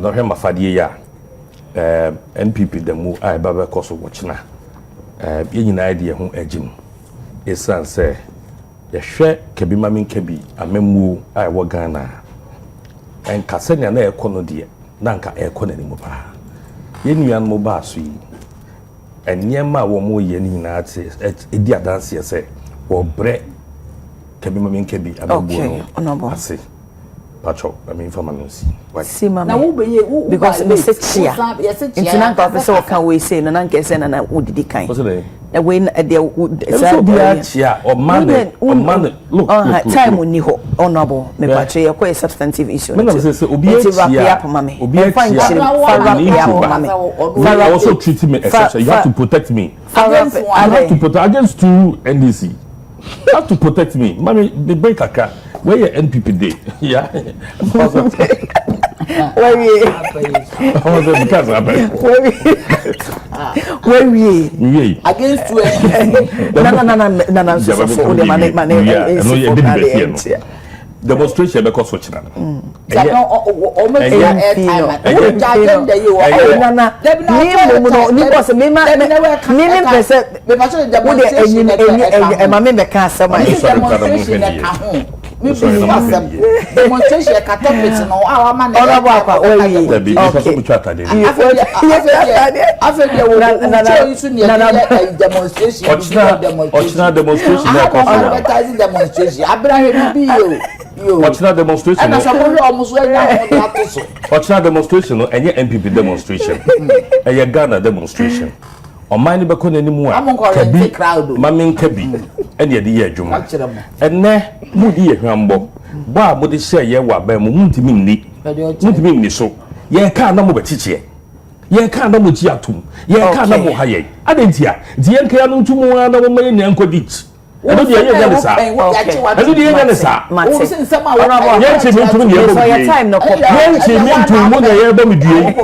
no hwe mafade ya NPP demu ai baba koso wochina ye nyina ide ho agim esan se ye hwe kebi mamin kebi amemu ai wo Ghana enka senya na ekono de na nka ekona ni mu pa ye nuan mo ba so yi enyema wo mo ye ni nyina ate edi adanse se wo bre kebi mamin kebi amemu no ase Pacho, I mean, for Manus. See, Mamma, because we sit here. It's not officer can we say, and I guess, and I would decline. A win at the wood, or Monday, look, time when you honorable, me patria, quite a substantive issue. Mammy, also treating me exception. You have to protect me. I have to protect against 2 NDC. You have to protect me. Mommy, the break a car. Where your NPP day? Yeah. Where we? Where we? Against 2 no. Demonstration because of China. Demonstration demonstration no our man demonstration demonstration no enye NPP demonstration enye Ghana demonstration o man be ko nanimu a kabi mamin kabi ene de ye adwuma enne mu di ye hwambo ba mo de hye ye wa ba mu muntimi nni so ye ka na mo betiche ye ka na mo ji atum ye ka na mo haye adentia di ye nka ya no ntumu na mo maye nyan kodich edo de ye nya sa edo de ye nya sa o sin sama ye nche mi ntumu ye bo ye nche mi ntumu na ye bo mi due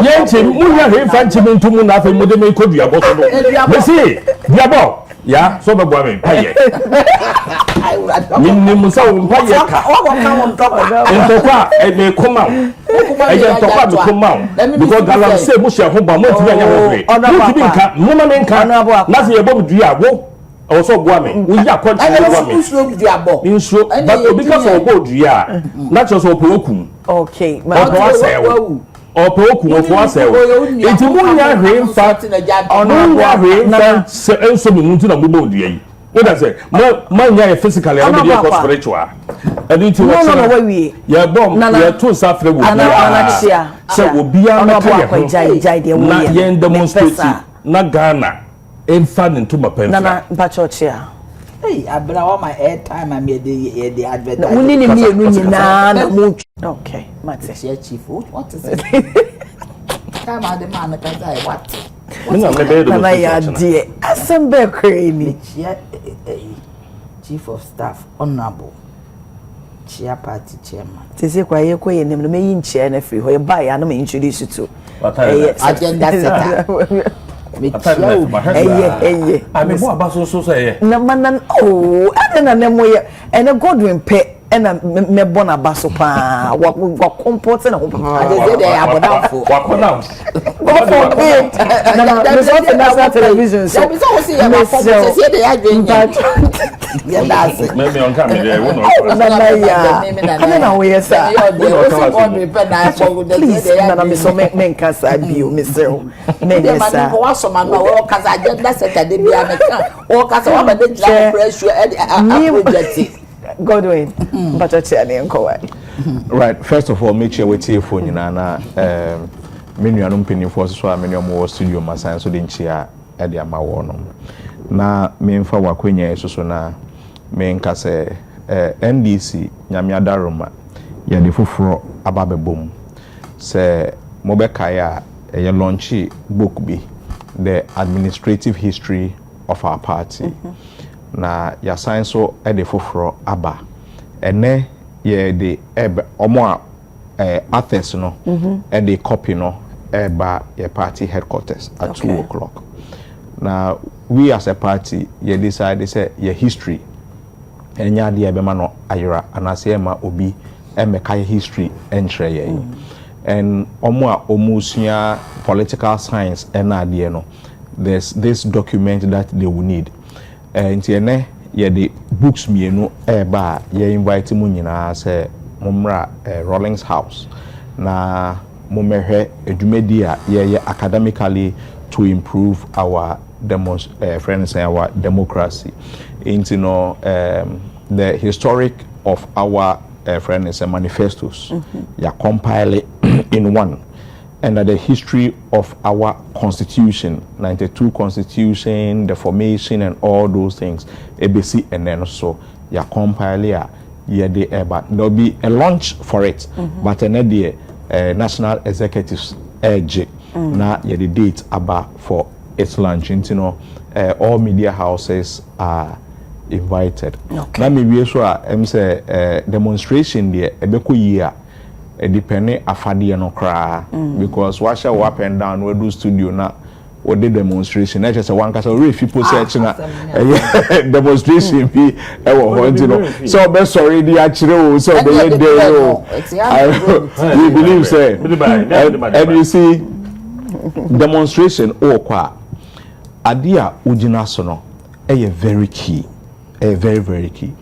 ye nche mu nya he fa nche mi ntumu na afa mo de me kodua bo so no me si diabo ya so be bo me paye minni musa wo paye ka ntokwa e me koma e ntokwa me koma because Galamsey mu hye ho ba mo ti anya ho hwe mo ti nka mo ma me nka na se ye bo mi dua wo also go me we ya continue go me inso but because of go dua na just opokum okay ma opo okun ofo asewo enti munya hwe mfa onunya hwe mfa enso mi muntu na mo bo dua yi what I say manya physically and be spiritual and enti what no ya bom ya to safre wo se obia na ka ye na ye demonstrate na Ghana emfa into mapenfa na mpachochia hey abra wa my airtime am the advertise unini mienu nyina na mu okay mate chief what is it come on the man can say what na ya die asembe kreni chief of staff honorable chair party chairman tese kwa ye ko ye nem no meyi nchia na free ho ye ba ya no me introduce to agenda setter I mean, what so say? Na man, oh, I don't know. And a Godwin pet and a mebona basso pa. What comports and they are down for. What now? National television. So they are doing that. Maybe on camera. I don't know where, sir. Please, I'm so men cast I view, Mr. Men, some man or cause agenda set they be American or cause over the pressure Godwin, but I tell you, right. First of all, make sure we take phone in Anna. Many are not forces so many more studio massan so didn't cheer at the Amawono. Na me fa wakwenye so na me nka se NDC nyamia daroma ya de foforo ababebom se mobeka ya ye launch book bi the administrative history of our party na ya sign so e de foforo aba ene ye de omo a authors no e de copy no eba your party headquarters at 2 o'clock. Now we as a party you decide say your history and ya de be ma no ayra anase ma obi emeka history entre ye and omusua political science no, there's this document that they will need. And the books mienu eba ye invite mu nyina say momra Rawlings House na momehwe edumedi a ye academically to improve our our democracy. Into the historic of our friends and manifestos, ya compile it in one, and the history of our constitution, 92 constitution, the formation and all those things, ABC, and then also ya compile ya but there'll be a launch for it, but another national executives edge na the date about for its launch. All media houses are invited. Okay. Na me wie so a say demonstration there ebeko year depending afade no kra because what shall up and down we do studio na we did demonstration na just one kasa we people search na demonstration bi e wo ho so be sorry di akire o so be dey o we believe say and you see demonstration o kwa adia ugina so no very key, very key.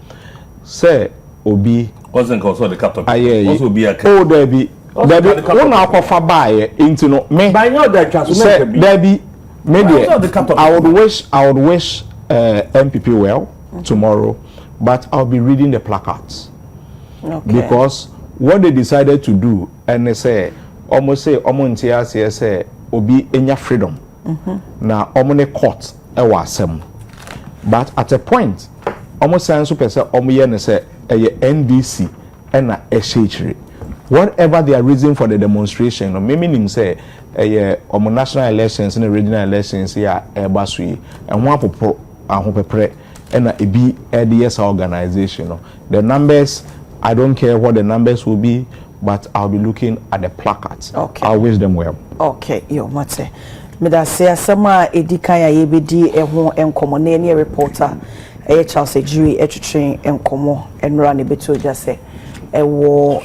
Say obi wasn't also the captain. Also be a there be one alcofa buy into no me by now that say there be maybe I would wish MPP well tomorrow, but I'll be reading the placards. Okay. Because what they decided to do, and they say almost say say obi enya freedom. Na omone court e wasem. But at a point almost sense person omoye ne say NDC and na ehechire. Whatever their reason for the demonstration, no meaning say omo national elections and regional elections here eba so yi and one popo ahopepre and na ebi LDS organization. No. The numbers, I don't care what the numbers will be, but I'll be looking at the placards. Okay. I'll wish them well. Okay, yo mate. Me da se asama edikan ya yebedi eho enkomo na ene reporter Charles Ejiri etwetwen enkomo enra ne beto ja se ewo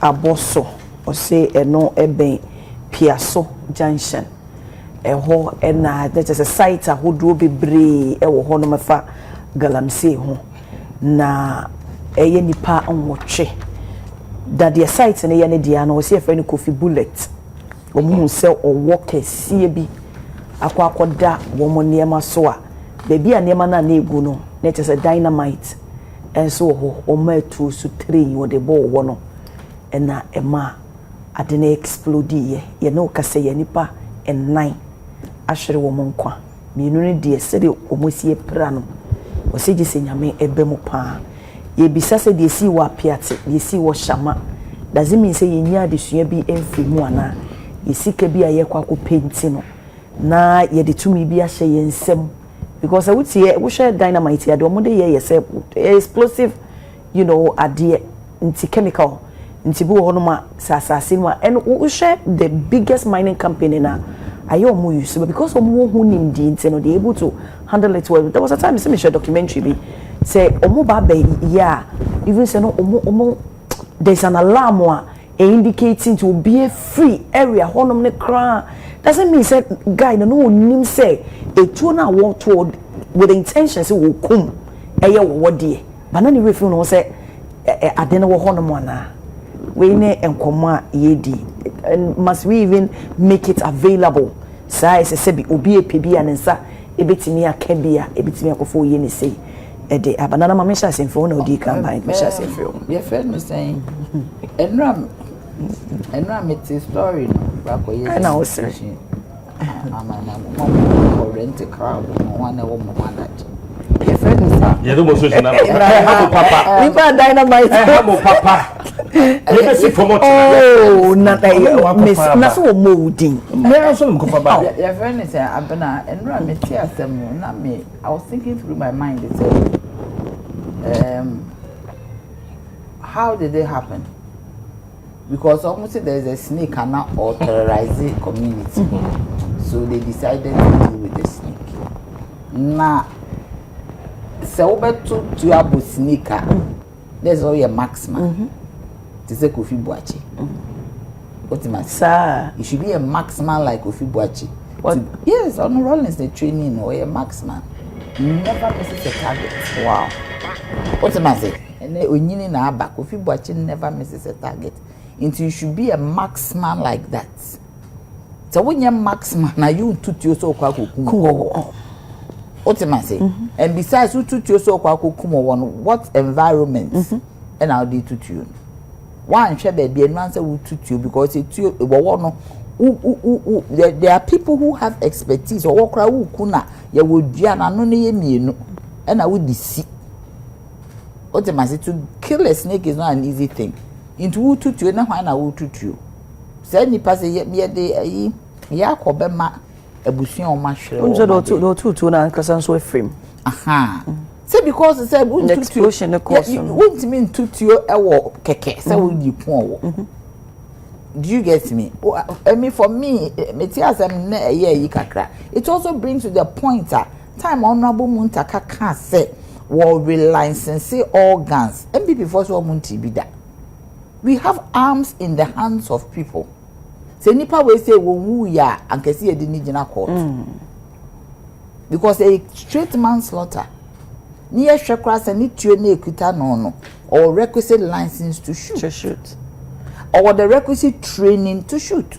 aboso o se eno eben Piasso Junction eho na that is a site ahodo bebre ewo ho no mefa Galamsey ho na nipa onwotwe that the site na ne dia na o se efre ne Kofi Bullet omu se owo kese bi akwakoda wo niema so a bebi a niema na egu no na tese dynamite enso ho o ma tu su 3 wo de bo wo no na ema ade na explode ye na o kase ye nipa en9 ahwere wo nkwa mienu ne de se de omosie pra no o se gi se nyame ebe mu pa ye bisa se de si wa piate ye si wo shama does it mean say ye nya de sua bi emfi mu ana yesika bi aye kwa ko penti no na ye de tumi bi ahye ye nsem because I would say we share dynamite ya de omo de ye say explosive ade anti chemical nti bu ho no ma sasase no and we share the biggest mining company na aye omo use because omo hu nim di nti no they able to handle it well. There was a time me share documentary bi say omo ba yeah even say no omo there's an alarm indicating to be a free area honum ne kra doesn't mean say guy no nim say etu na walk toward with the intention say will come eye wo de but na ni refi no say ade na wo honum ana we ne enkomo a yedi and must we even make it available say say be obi epebi anensa ebetimi akabia ebetimi akofo ye ne say ede abanana ma mesha semfo na odi campaign mesha semfo your friend was saying enra meti story no bako yes na o sir amana mo rent a car mo wana wo mo manage your friend is you do social na papa we ba dynamite mo papa you be see promote oh na miss na so molding me so mo papa your friend is abena enra meti asem na me I was thinking through my mind it said how did it happen? Because almost there's a snake and not or terrorizing community. So they decided to deal with the snake. Now, so over to have a snake, there's all your maximum. to say Kofi Boachi. What am I saying? You should be a marksman like Kofi Boachi. Yes, on Rollins the training or a marksman. Never misses a target. Wow. What am I saying? And when you know back, Kofi Boachi never misses a target. Until you should be a marksman like that. So when you're marksman, now you toot your so cool. What am I saying? And besides, you toot your so cool. What environment? And I'll do to you. One share baby and answer will toot you because it's you. There are people who have expertise or walk around kuna. You would jana no me and I would deceive. What am I saying? To kill a snake is not an easy thing. Into who toot you and I will toot you. Send the pass a day. Ya kobema ebusuan o mahwere o do na nkasa so frame say because say won't explosion the cause won't mean tutuo ewo keke say we di pon wo. Do you get me? I mean for me metiasem na yi kakra it also brings to the point time honorable Muntaka can say we relicense organs MPP for so munti bi da. We have arms in the hands of people. Say nipa we say wo ya ankesi e di ni gina court. Because a straight manslaughter ni e hwekra se ni tue na ekuta no or requisite license to shoot. Or the requisite training to shoot.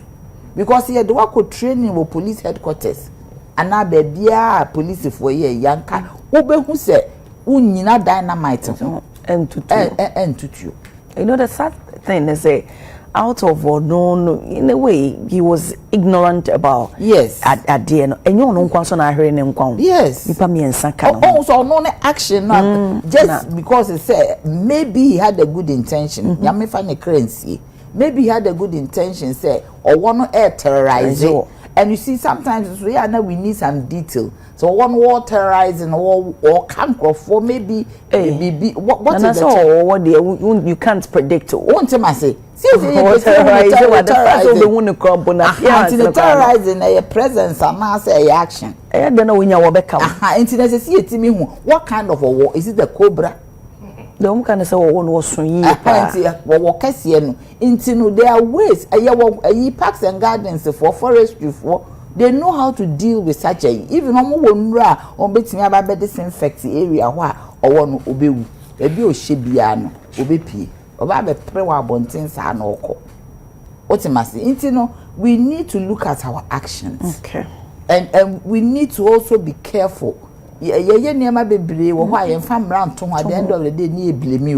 Because here the work training with police headquarters and na bia police for ye yanka wo be hu se unyina dynamite and to you know the sad thing is out of or no in a way he was ignorant about at the end and you know kwanso na hwere ne nkwan nipa miensa ka no so no action just because he said maybe he had a good intention nyame fa ne currency maybe he had a good intention say or one air terrorize and you see sometimes we need some detail so one war terrorizing or canker for maybe what is the what you can't predict won't I say terrorizing a presence and mass action what kind of a war is it the cobra the kind of say one was so there are ways parks and gardens for forestry for they know how to deal with such a even on betimi aba disinfect area or one obewu ebi o hye no obepie oba be prewa abonten sa na okọ otimasi we need to look at our actions and we need to also be careful ye niam bebre wo ho ayemfa mra nto ho at the end of the day ni eblemi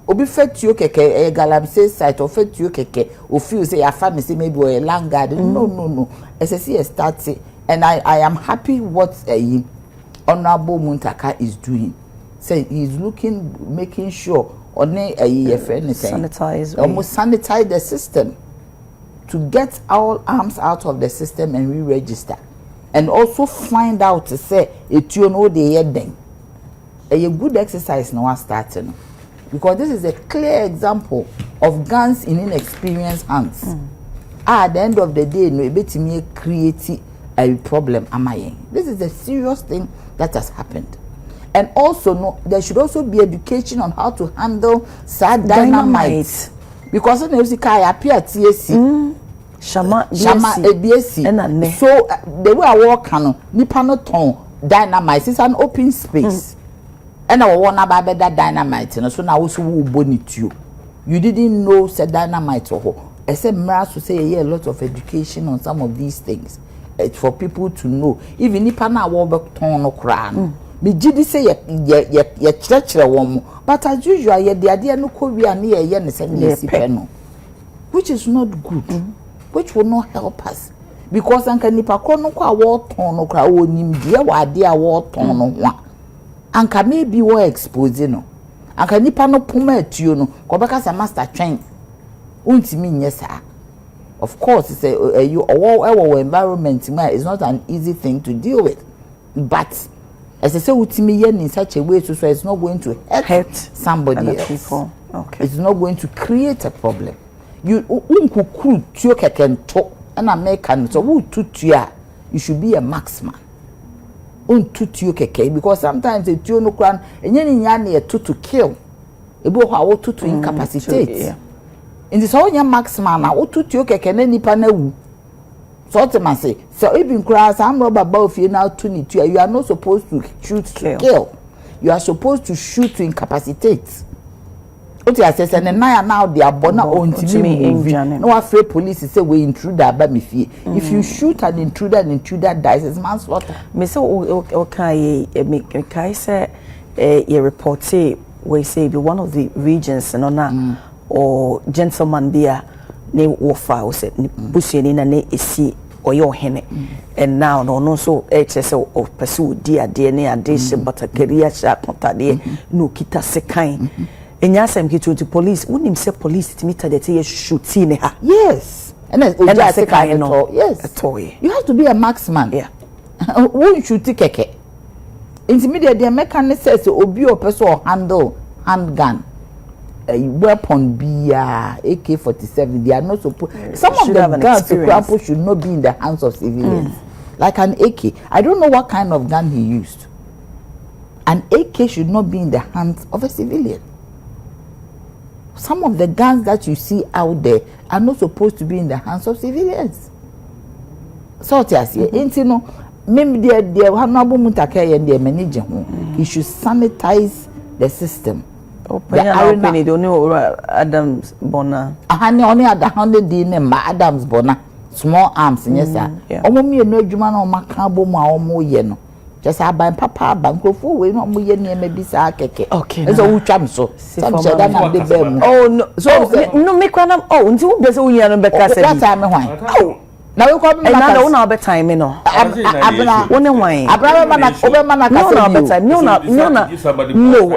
obi fetuo keke Galamsey site or fetuo keke o feel say ya family say maybe or a land garden no SSC starts and I am happy what honorable Muntaka is doing. Say he's making sure on sanitize the system to get all arms out of the system and re-register and also find out to say you know the heading a good exercise now starting because this is a clear example of guns in inexperienced hands. At the end of the day no ebetimi create a problem this is a serious thing that has happened. And also there should also be education on how to handle sad dynamite because when you kai appear TSC Shama ABSC so the way I work nipa no ton dynamite is an open space and I want about that dynamite so now also bonituo you didn't know said dynamite or I said Mras to say a lot of education on some of these things for people to know even nipa na work ton no kra no me gidi say ye church but as usual ye the idea no korea na ye ne say no which is not good which will not help us because anka nipa kro no kwa wo ton no kra onim de wa de a wo ton no ho anka maybe we expose no anka nipa no poma atuo no ko beka sa master train untimi nye sa of course it's our environment is not an easy thing to deal with but as I say utimi yen in such a way so it's not going to hurt somebody else people. Okay, it's not going to create a problem. You unkuku tuo kekento and American so who tutua you should be a marksman untutuo keke because sometimes a tuo no kran enye nya na to kill ebi ho a wotu to incapacitate in this all maximum na wotu to keke na nipa na wu so ultimately so even class am rubber ball fie na to ni to you are not supposed to shoot to kill you are supposed to shoot to incapacitate. Oti asese ne na now they are born on TV no afraid police say we intruder ba me fie if you shoot an intruder dies is manslaughter. Me say okay me kai say a report say we say be one of the regions no na or gentleman there ne wofa o say busuani na ne esi oyo hene and now no so hs o pursue dia ne ade she but career sha kontade no kita sekan enya asem to police unim say police timita that ye shooting ne ha yes and oja sekan no yes atoy you have to be a marksman yeah who shoot keke intermediate the mechanic says obi o person handle handgun a weapon be AK-47 they are not supposed some of the guns should not be in the hands of civilians like an AK. I don't know what kind of gun he used. An AK should not be in the hands of a civilian. Some of the guns that you see out there are not supposed to be in the hands of civilians. So you know maybe they honorable mutake and their manager he should sanitize the system. The arena don't know Adams Bona. Ahani only at the 100 name Adams Bona. Small arms, yes, sir. Omo me no adwuma na o makabo mu a omo ye no. Just aban papa bankrofo we no omo ye ne maybe sa keke. Okay. Eso wutwam so. Some say that na de bem. Oh no. So no me kwana nti wo be se wo nya no be ka se. That time hwan. Oh. Na we ko be na na wo na be time no. Abna wo ne hwan. Abra be na ka no be time. No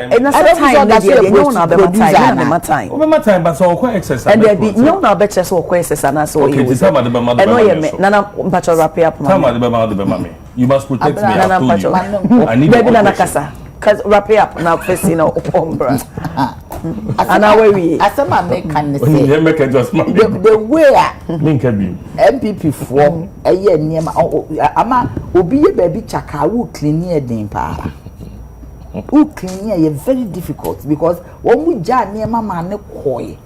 and that's time that you no na be time na time. Wo be time but so ko exercise. And there be no na be so ko exercise na so you. And no ye me na mpacho wrap up ma. Time de be ma me. You must protect me. I need baby na kasa. Cuz wrap up na face na ombra. And now we asema make can say the way link be MPP for eye niema ama obi ye baby chaka wo clean e den pa wo clean e very difficult because when we ja niema ma ne koy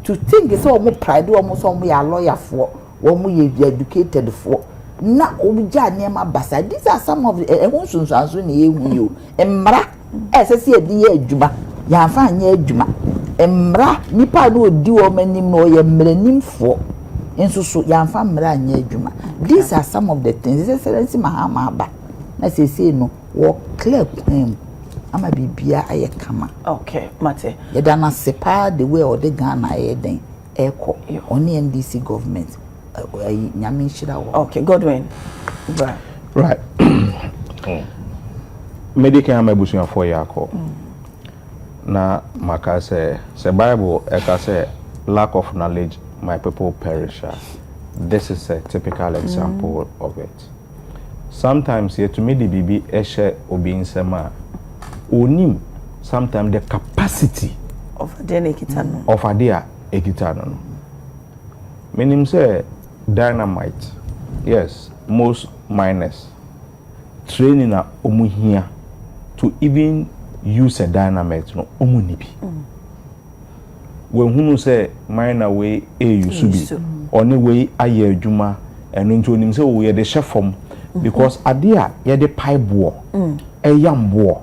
to think is omo pride omo so omo ya lawyer for omo ye educated for na obi ja niema basa these are some of the ehun sunsanso na ehun yo emra esese e di ye adwuma ya fa anya adwuma emra nipa no odi wo manim no ye mranimfo enso so ya fa mra anya adwuma these are some of the things excellency mahama aba na sese no wo clear kwem ama bibia aye kama okay mate ye dana sepa the way or the Ghana aye den eko oni NDC government nyame shira wo okay Godwin right medical amabusu for yako na maka say Bible eka say lack of knowledge my people perish. This is a typical example of it. Sometimes here to me the bibi eshe obi nsema onim sometimes the capacity of adene kitano of adia ekitano meaning say dynamite yes most miners training na omuhia to even use a dynamite no omunibi when hunu say miner way use bi oni way aye adwuma eno nti onim say we dey chef from because adia ye dey pipe bo eyam bo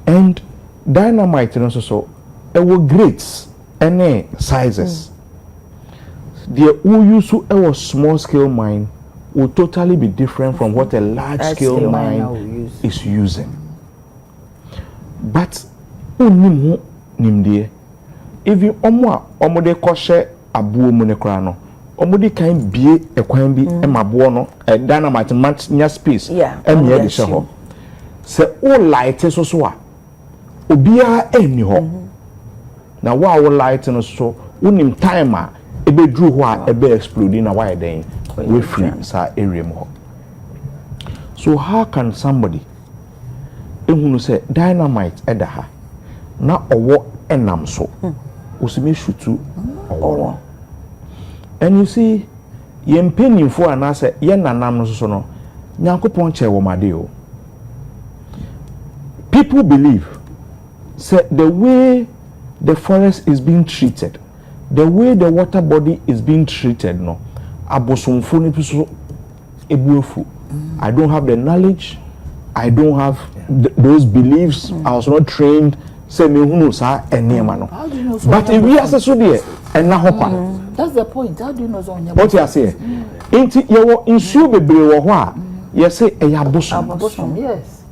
and dynamite no so e wo grades any sizes the who use a small scale mine will totally be different from what a large scale mine is using. But unimu nimdie even omo de koshe abuo mu ne kra no omo de kan bie ekwan bi e mabuo no e dynamite match nya space e me de she ho se o light so a obia eni ho na wa wo light no so unim timer ebe dru ho a ebe explode na why then we free sa area mo. So how can somebody ehunu say dynamite edaha na owo enam so osime shutu owo and you see ye mpanimfo ana say ye nanam no so no nyankopon che wo made o people believe say the way the forest is being treated, the way the water body is being treated, no, abosomfo ni piso ebuofu. I don't have the knowledge, I don't have those beliefs. I was not trained. Say me who knows how enema no. But if we are so there, and now that's the point. How do you know so? What you say? Inti you insu bebre wo ho a, you say abosom. Yes.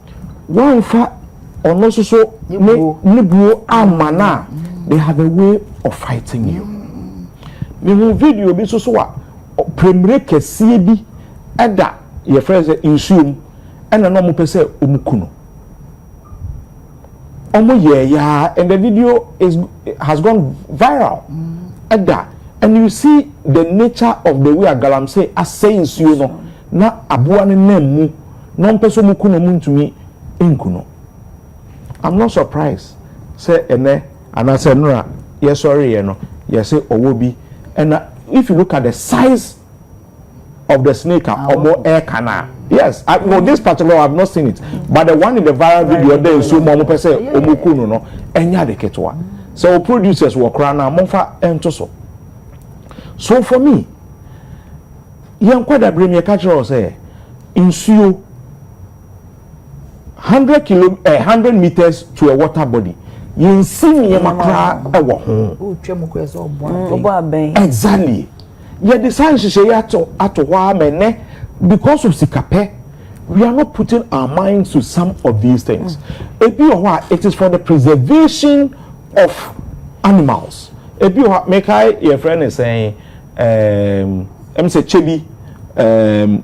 One fa ono so nibuo amana. They have a way of fighting you. Me who video bi so a premier kese bi eda your friends insu and no mo pese omukuno. And the video has gone viral. And you see the nature of the way a Galamsey as saying you know na abuane nemu non peso mukuno muntumi inkuno. I'm not surprised. Say ene and I said no yes sorry you know yes say owobi and if you look at the size of the snake or more air canal. Yes, no, this particular I've not seen it, but the one in the viral video there is so more person omukuno no enya de ketwa. So producers work around now monfa entoso. So for me, yankwada bring me catch us say insuo 100 meters to a water body. Yinsi makra ewo ho. Exactly. Yeah, the science is ato wa mene. Because of sikape, we are not putting our minds to some of these things. It is for the preservation of animals. Your friend is saying, I'm say chebi,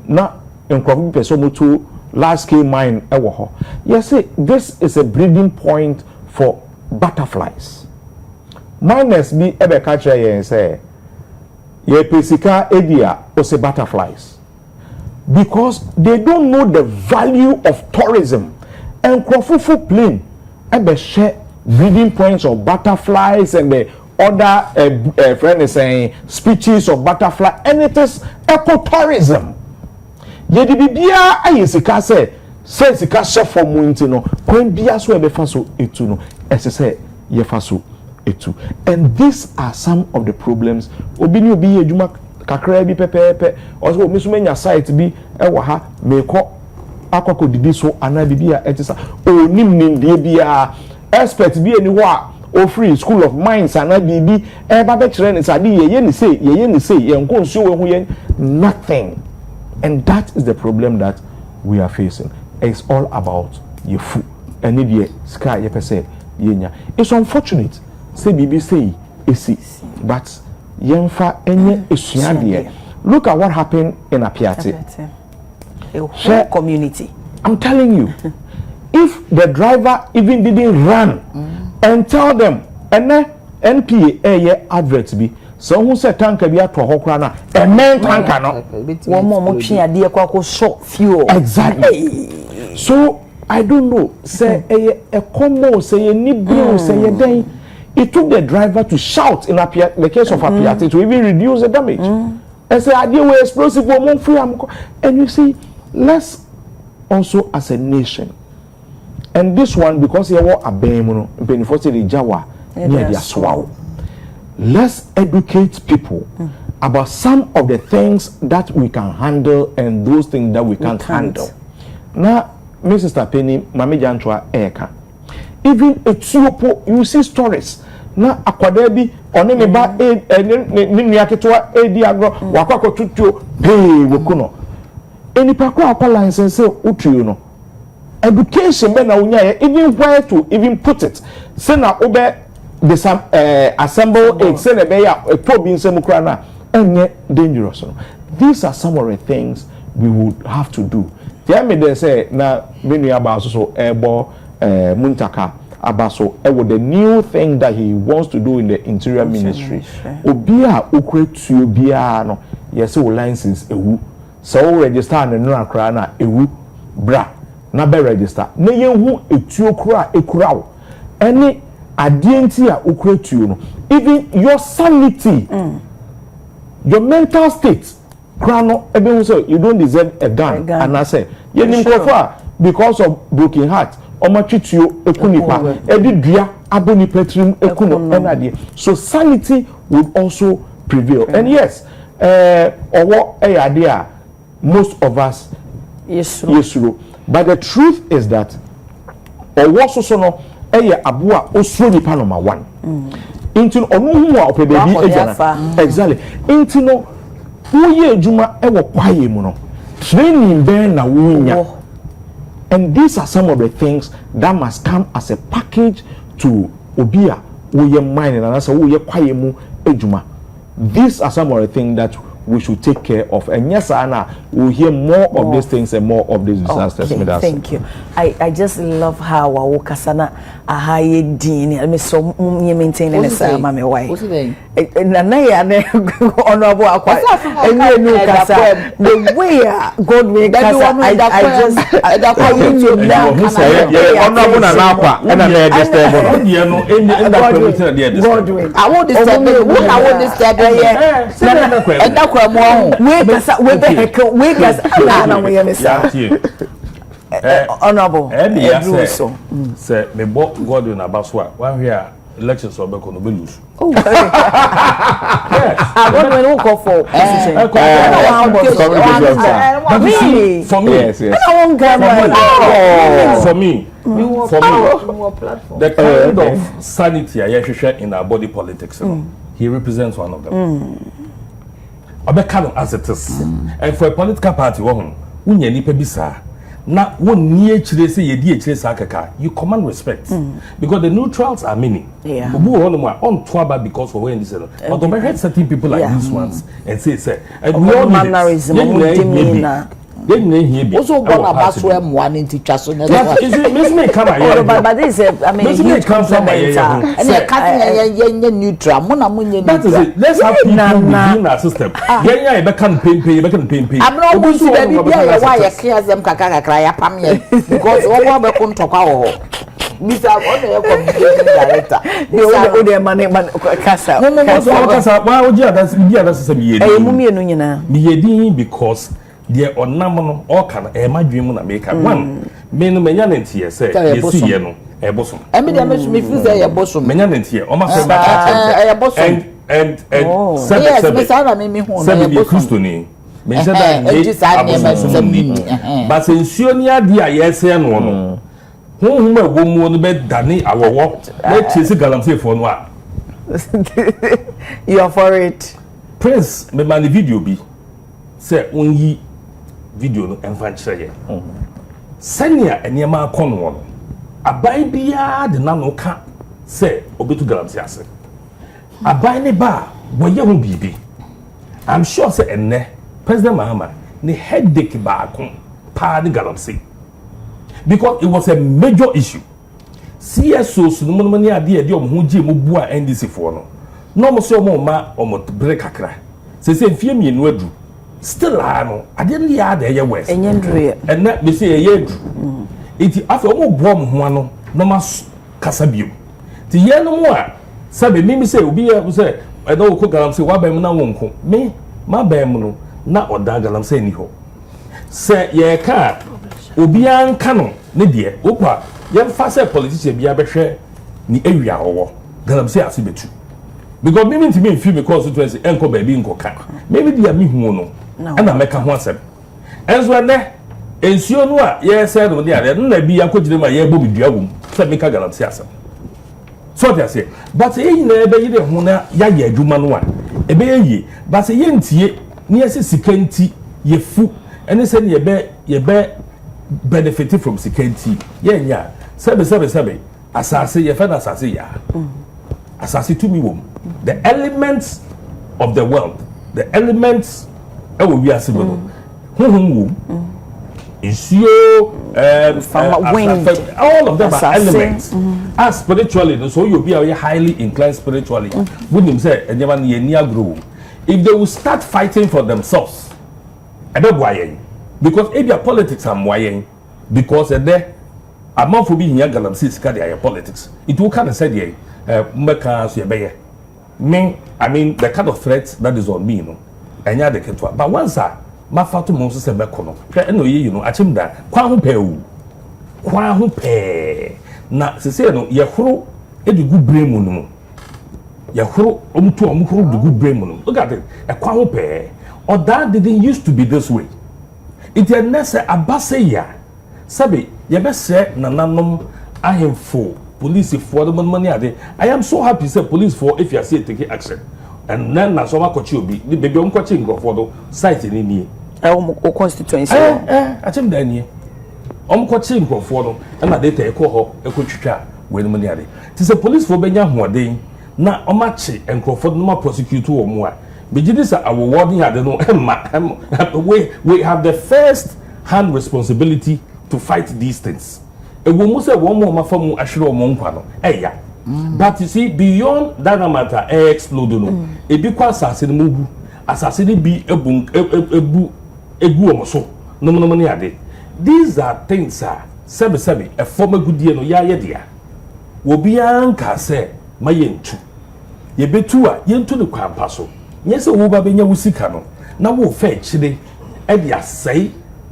na nkwaku peso to large scale mine ewo. Yes, this is a breeding point for butterflies. Minus be ebe catcher and say, ye pesika edia or say butterflies. Because they don't know the value of tourism. And Krofufu Plain, ebe share breeding points of butterflies and the other friend is saying species of butterfly, and it is ecotourism. Yedi bibia ayesika say sika chef for munti no kwen bia so ebe faso etu no ese ye faso etu. And these are some of the problems. Obi ni obi ejuma kakra bi pepepe also me so manya site bi e wo ha me ko akoko didi so ana bibia etisa onim de bia expert bi eni ho a o free school of mines ana bibi e ba be kire ni sade ye ni say ye nko nsu we ho ye nothing. And that is the problem that we are facing. It's all about your food and the sky ye pese yenya. It's unfortunate say bibi say esi but Yemfa enye esuade. Look at what happened in Apiate. A whole community. I'm telling you, if the driver even didn't run and tell them, and NPA adverts be so who said tanker be ato hokra na a main tanker no one more twi ade kwa short fuel. Exactly. So I don't know say a combo say ni bill say den. It took the driver to shout in the case of Apiate to even reduce the damage. And say, "I deal with explosive woman free." And you see, let's also as a nation, and this one because you were a bemuno, beneficiary Jawa near the Aswao. Let's educate people about some of the things that we can handle and those things that we can't handle. Now, Mrs. Penny, Mami Jantua Eka. Even a tuopo, you see stories. Na akwada bi one me ba ni nuaketo edi agro wakako tutuo hey wokuno enipa kwa akwa license utuo no education be na unya even where to even put it say na obe the some assemble it say na be ya probe nsem kra na enye dangerous no. These are some of the things we would have to do. Tell me they say na menu aba so ebo muntaka abaso with the new thing that he wants to do in the interior ministry. Obia ukretu obia no yes o license ewu so register na no akra na ewu bra na be register na yehu etuo kura ekurawo any adienti a ukretu no even your sanity your mental state krano ebe so you don't deserve a gun and I say yenim kofa because of broken heart omatwituo ekunipa edi dua aboni petrim ekuno enade so sanity would also prevail and yes owo eyade a most of us yesuro but the truth is that owo so no eye aboa osuro nipa number 1 into onu hu a opebebi ejana exactly into no woye adwuma ewo kwaye mu no training ben na wonya and these are some of the things that must come as a package to obia woye mine na so woye kwaye mu adwuma. These are some of the things that we should take care of. And yes, Anna, we'll hear more of these things and more of these disasters. Okay, thank you. I just love how Wakasana a high dean. I mean, so you maintain a mammy wife. What's the honorable Akwasi. The way God will I just honorable say me bo God in abaswa one here elections or be kono be lose. Oh yes. God will call for for me yes for me the kind of sanity I share in our body politics he represents one of them. Obekano as it is and for a political party wohun unya nipa bisa na wonni echire say yedi echire sa akaka you command respect because the neutrals are many obu won mo on to aba because for when this but we heard certain people like these ones and say and we all mannerism they here be also born about so one in teacher so is it me come here but this I mean he comes from and cutting neutral mona munye that is it let's have people within our system yenya e be kan pempe I'm not going to be there why you clear them kakaka ya pam ye because wo be kun tokwa wo Mr. One communication director o de man kasa why would you that system ye mumienu nyina me yedin because the onam all can imagine na make one me no menya ntie say yesi ye no ebosom e me dey me feel say ebosom menya ntie o ma say ebosom and yes me say na me hu na ebosom ni me say that but sensuo ni ade a yesi no no hu ma womu no be dane awowo na chesi Galamsey for no a you are for it Prince me man video bi say onyi video no enfan kire ye senia eniema akon wo no abai bia de na no ka say obetu Galamsey ase abai ne ba woye ho bibi I'm sure say enne President Mahama ne headache ba akon pa de Galamsey because it was a major issue CSO so no money ade ade omho gye mo bua NDC fo no mo so mo ma omo break akra se fie mienu adu still no ade ne ya da ye west enyendure and na be say ye adu iti afa omo bom ho ano no ma kasa bio ti ye no mo a sabe mimi say obi ye say edo ko Galamsey wa ba mu na wonko me ma ba mu no na oda Galamsey ni ho se ye ka obi anka no ne de opa ye fa say politician bia behwe ni awia owo Galamsey ase betu because mimi ntimi feel me constituency enko ba bi enko ka maybe dia mi hu no ana meka ho asem enso ne ensio no a ye say no dia na bi akogire ma ye bo bidua wom say meka Galamsey asem so dia say but e nyina ebe yire ho na ya ye adwuma no a ebe ye but ye ntie ne ye sikanti ye fu ene say ne ye be benefit from sikanti ye nya sabe asase ye fa na asase ya asase to me wom the elements of the world the elements we are civil issue wind all of them are elements as spiritually so you be highly inclined spiritually wouldn't say grow if they will start fighting for themselves because if your politics are moyen because there amount for being here Galamsey their politics it will kind of say me I mean the kind of threat that is on me and ya de ketwa but once ma fatu mo so se mekono hwe no ye you achimda kwa ho pe na se se no ye horo the good brain mono. Yahoo, the good brain mono. Look at it, a quahope. Or that didn't used to be this way. It had nessa a baseya. Sabi, you best say, Nananum, I am for police for the money. I am so happy, say police for if you are saying taking action. And then na so much you be the baby coaching go for the site in here. O constituency. I think then here. Coaching go for them, and I did a call her a coach when the money. It is a police for Benya Huade. Na Omachi and Crawford no more prosecute or more. But this our warning had no we have the first hand responsibility to fight these things. A woman say one more from Ashiro Monquano. Yeah. But you see, beyond that matter, explode a big assassin move, assassin be a boom, a boo, so no money are they. These are things, sir. Sebi, a former good dear no ya dear. Will be anka say, my yentu. Ye be tua, yentu the quam passo. Yes, a woba benya wusikano. Now we'll fetch the Edia say,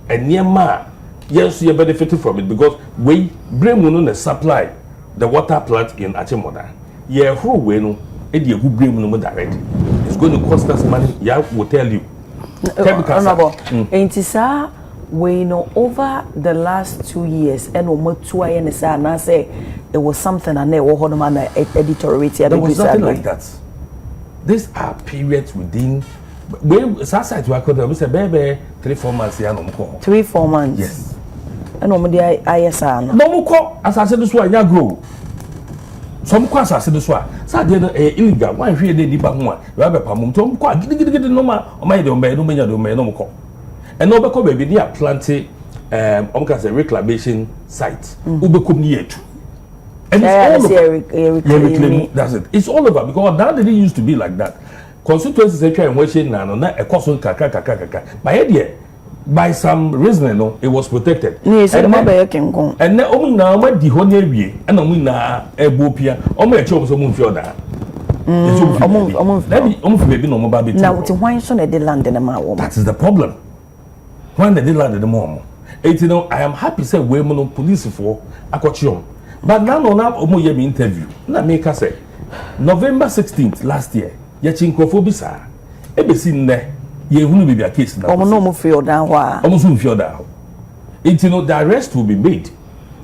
and near ma. Yes, you benefited from it because we bring on the supply. The water plant in Achimoda. Yeah, who will Eddie who bring no direct. It's going to cost us money. Yeah, will tell you. Ain't sir, we know over the last 2 years and and I say it was something and there was editorial. There was nothing like that. These are periods within. We Sasa we say baby 3-4 months. 3-4 months. Yes. And no more ISR. No more as I said this one, ya grow. Some class I said this one. So they illegal. Why here they did one? You have a pamum. Tom quite get no more. My don't no more. And no because baby they are planting a reclamation site. Ube could near to. And it's all over. That's it. It's all over because that didn't used to be like that. Constituencies are trying washing now. Not a cost kaka. My idea. By some reason, no, it was protected. And then only now, what the whole area, and only now, a bopia, only a chop some fielder. Maybe no more. Now, to why so they land in a mouth? That is the problem. When they land in the mom, I am happy say women police for a coachon. But now, no, interview. Now, make us say November 16th last year, Yachinkofobisa, ever seen there. You won't be a case now. Almost feel down. It's the arrest will be made,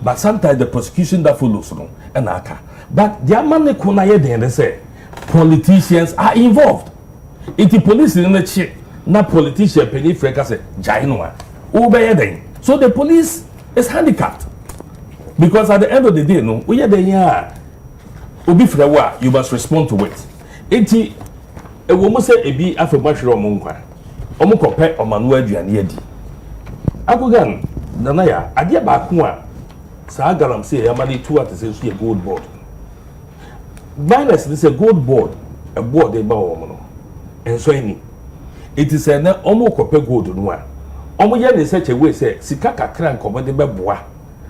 but sometimes the prosecution that follows and aka. But the man kuna they say politicians are involved. It's the police in the chair, not politician penny freka say jainoa. So the police is handicapped because at the end of the day, no, we are there. You must respond to it. It's a woman say a be after much wrong. Omukope omanu aduane adi akogan nanaya ade ba ko a sa Galamsey ya mali tu at say so ye GoldBod minus this a GoldBod a board e ba wo no enso ani it is na omukope gold no a omo ye ne such a way say sika kakra nkomo de beboa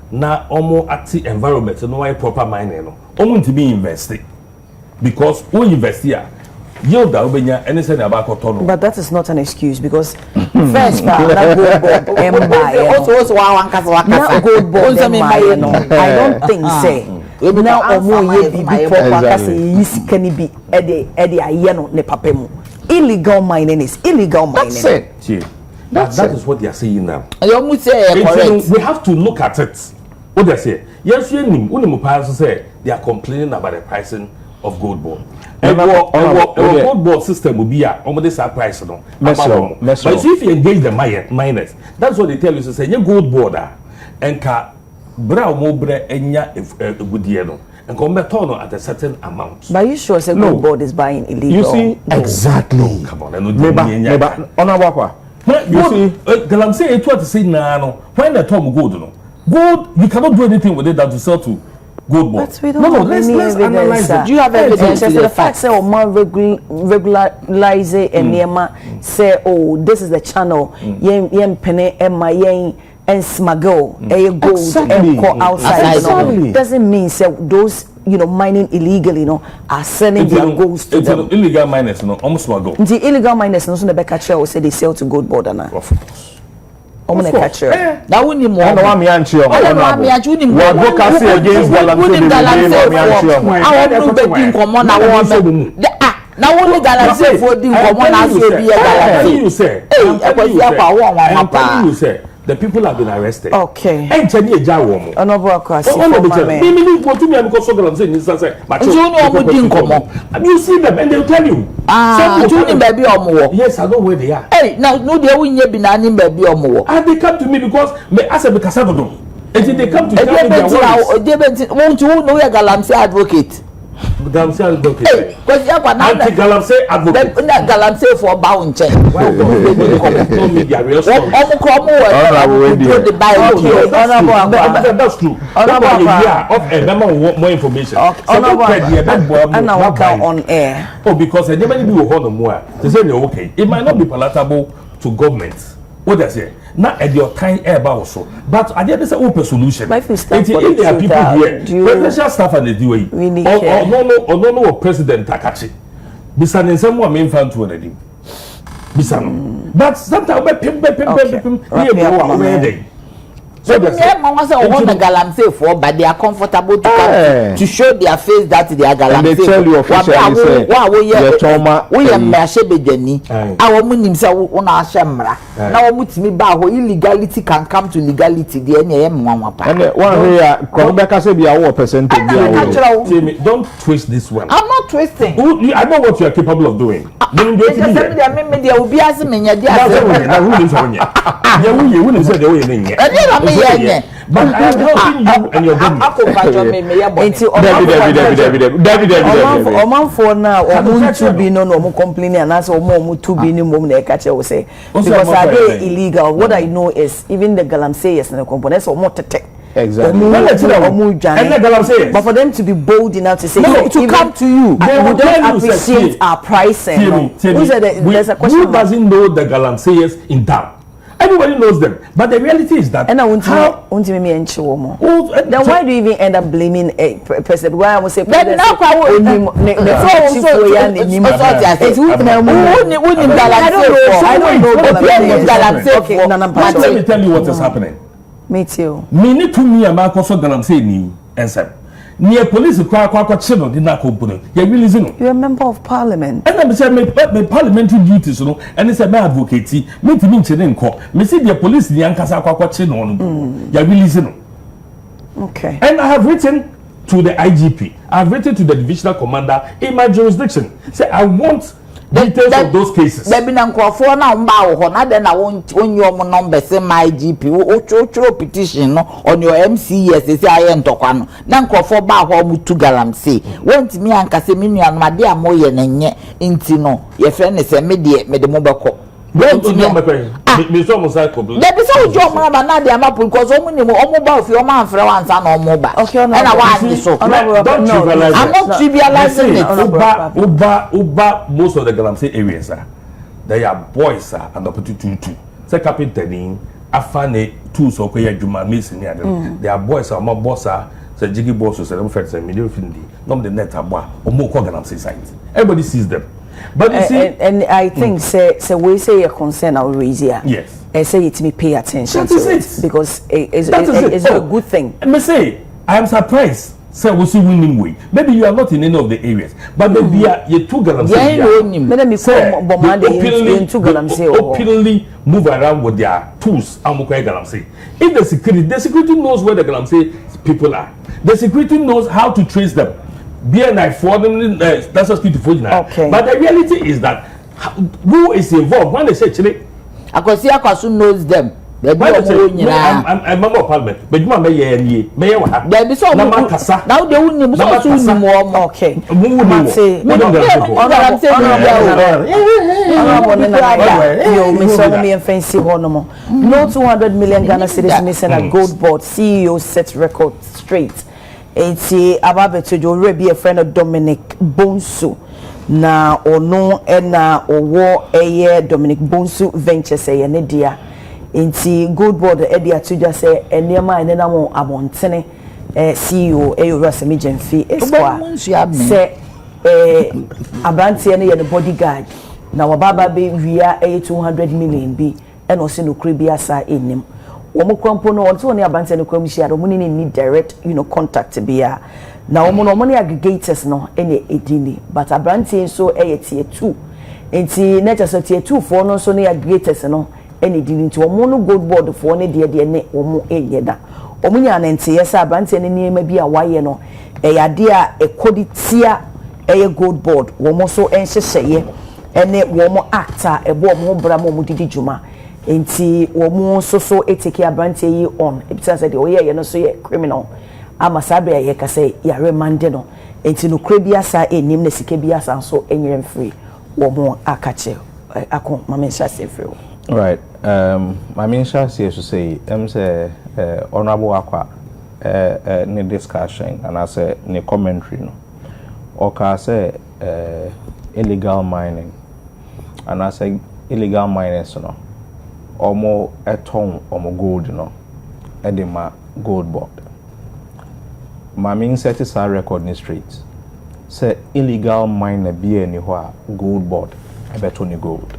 na omo ati environment no why proper mining no omo ntimi invest because who invest here. But that is not an excuse because first that GoldBod I don't think say now illegal mining is illegal mining. That's it. That is what they are saying now. We have to look at it. What they say? Yes, say they are complaining about the pricing of GoldBod. GoldBod system will be a almost a price no. But if you engage the miners, that's what they tell you to say. You GoldBod and ka bra mobre enya good year no. And come back at a certain amount. But you sure say GoldBod is buying illegal? You see exactly. Come on, you see, Galamsey is what to say now. When the Tom gold no, gold you cannot do anything with it than to sell to GoldBod. But we don't let's analyze it. Do you have evidence to the fact say oh man regularize and Nema say oh this is the channel yen penny Emma yen and smuggle gold and go outside. Exactly. Doesn't mean say those mining illegally are selling their golds to them. Illegal miners almost smuggle. The illegal miners no so the back say they sell to GoldBod na. Of course. omo na catch na woni mo na wa me anche o na me anche woni mo advocacy against Galamsey nkomo na wo na woni Galamsey for di nkomo na so bi Galamsey Akwasi akwa wo mama the people have been arrested. Okay. And Chani eja wo mo. Honorable Akwasi. Me go to me am because Galamsey ni say. You see them and they'll tell you. You baby omo. Yes, I know where they are. Hey, now no dey wunye bi na ni baby omo. And they come to me because me as a kasabodom. And they come to tell me their worries. Won't you know Galamsey advocate? Galamsey advocate. Hey, because you are not Galamsey advocate. Galamsey for bounce. Why no media real story. That's true. Of more information. And I walk out on air. Oh, because I never be hold on more. They say okay. It might not be palatable to government. What they say? Not at your kind air also. But I did say open solution. If there are people here, presidential staff and the DOE. Or no President Takachi. Bisan someone main fan to an Bisan. But sometimes so mama say want the Galamsey for, but they are comfortable to come to show their face that they are Galamsey. And they tell you officially say, we are Mashebejani. Our munim say una shemra. Now mutimi ba ho illegality can come to legality. The NM one pa. And one here, Kobeka say be our percentage. Don't twist this one. I'm not twisting. I know what you are capable of doing. There will be as many. But I am helping you and your government. For now, or to be no complaining, and as or to be no more catch will say because are they illegal? What I know is even the Galamseyers and the components or more to take. Exactly. But for them to be bold enough to say no, to come to you, we don't appreciate our pricing. Who doesn't know the Galamseyers in town? Everybody knows them, but the reality is that. And I want to me and show more. Then why do you even end up blaming a president? Why I would say I don't know. Let me tell you what is happening. Me too. Me need to me and Marcos Galamsey ni answer. Near police kwa chino did not component. You release no. You're a member of parliament. And I say my parliamentary duties, you know, and it's a my advocate. Me to me chine nko. Me see the police the ankasa kwa chino no. You release no. Okay. And I have written to the IGP. I have written to the divisional commander in my jurisdiction. Say I want details of those cases. There be nkwafo na mba wo na den na won your number say my IGP o petition no on your MCS say aye ntokwa no na nkwafo ba ho mu tu Galamsey want me anka say me nua no ade amoye na nye nti no ye friend say me de mo beko me so mo say problem. There be so jo mo ba na de amapu because omo ni mo ba ofi omo anfre wansa na omo ba. Okay, na wa andi so. Don't trivialize. I'm not trivializing it. Uba most of the Galamsey areas they are boys and opportunity to say carpenter ni afane tools or koya juma mason near them. They are boys are more boss say jiggy boss say them first say media findi nom the net abwa omo ko Galamsey site. Everybody sees them. But you see, and I think say we say your concern or raise here. Yes. And say it me pay attention to it because it's a good thing. Let me say I am surprised. Say we see winning way. Maybe you are not in any of the areas, but maybe you two Galamsey. Openly move around with their tools. Galamsey. If the security knows where the Galamsey people are. The security knows how to trace them. BNI for them, that's what's beautiful now. Okay. But the reality is that who is involved when they say actually, Akwasi knows them. I'm a member of parliament, but you might be there be so now they wouldn't more. Okay. No 200 million Ghana cedis missing at GoldBod. CEO set record straight. It's ababeto jo be a friend of Dominic Bonsu na ono na owo eye Dominic Bonsu venture say ne dia enti GoldBod e dia to just say enema ene na mo abontene CEO Sammi Gyamfi say abrantie ne ye the bodyguard na wababa be wia 200 million bi eno se no kure bia sa enim wo mo kwampo no wonto ne abante ne kwam hia do mo ne ni direct contact bia na wo mo ne aggregators no ene edini but abante so tier 2 enti na just tier 2 for no so ne aggregators no ene edini nti wo mo no GoldBod for ne de ne wo mo eyeda wo mo nya na nti yes abante ne niema bia waye no yade a ekoditia GoldBod wo mo so enhyehye ene wo mo actor ebo mo bra mo didi djuma enti wo mo so eteke abrantie yi on ebisa say de oye no so ye criminal ama sabe ye ka say ya remand no enti no kra bia sa enim na sike bia sa so enyere free wo mo akache akon mamensa say free right mamensa say so say say honorable Akwa ne discussion and I say ne commentary no oka say illegal mining and I say illegal miners no omo eton omo gold no edema GoldBod mami set is a record in street say illegal miner be any ho a GoldBod ebeto ni gold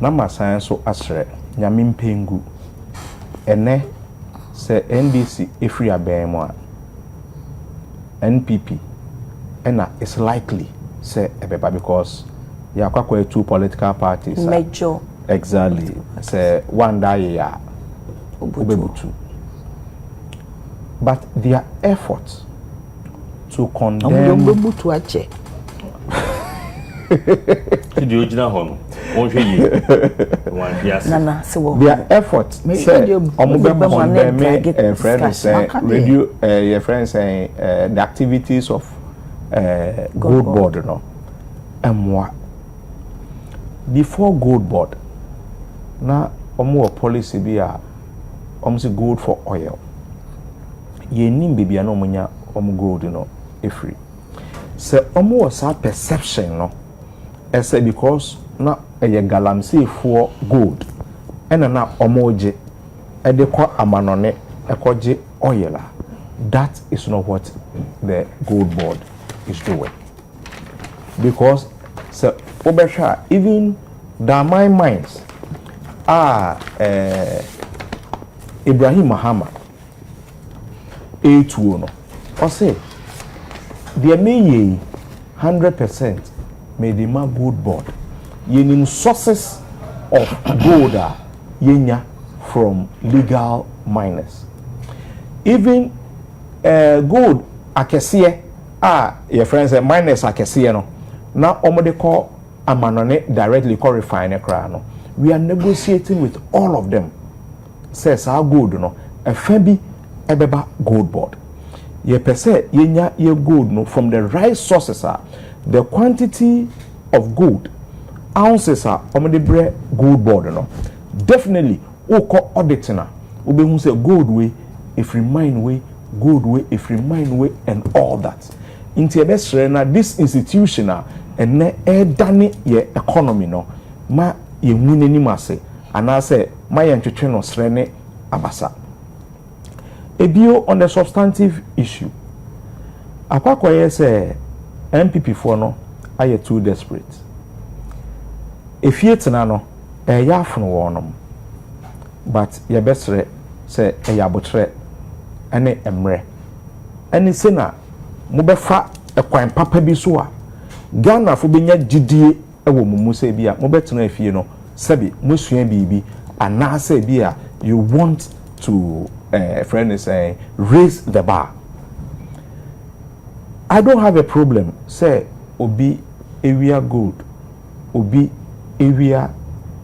na ma science so asre nyame mpengu ene say NDC ifri abemo a NPP ena it's likely say ebeba because ya kwakwa two political parties major exactly say one day ya obebutu but their effort to condemn obebutu ache the original home nana se wo their effort say condemn friends say radio your friends say the activities of GoldBod no emwa before GoldBod na omo policy bi a say gold for oil ye nim bibia na omunya gold no free say omo was a perception no say because na Galamsey for gold ena na omo je de kwa amanone ekoje oil that is not what the GoldBod is doing because so obesha even the mines Ibrahim Muhammad A2 no or say the may 100% made the GoldBod yenim sources of gold yenya from legal miners even gold akesiye your friends miners akesiye no na omode call amanone directly call refine kra no we are negotiating with all of them says our gold no efa bi ebeba GoldBod ye pese yenya ye gold no from the right sources the quantity of gold ounces omode bre GoldBod no definitely oko auditing obe hu say gold way if remind way gold way if remind way and all that into na this institution ene dane ye economy no ma ye hunu ni mase ana say ma ye ntwetwe no srene abasa ebio on the substantive issue akwakoye say MPP for no aye too desperate efietena no ya afno wonom but ye besre say ya botre ene emre ene se na mobefa ekwan papa bi so a Ghana fo benya gidie ewo mumu se bi a mobetena afie no sabi musua bibi anase bi a you want to friend is saying raise the bar. I don't have a problem say obi area gold obi area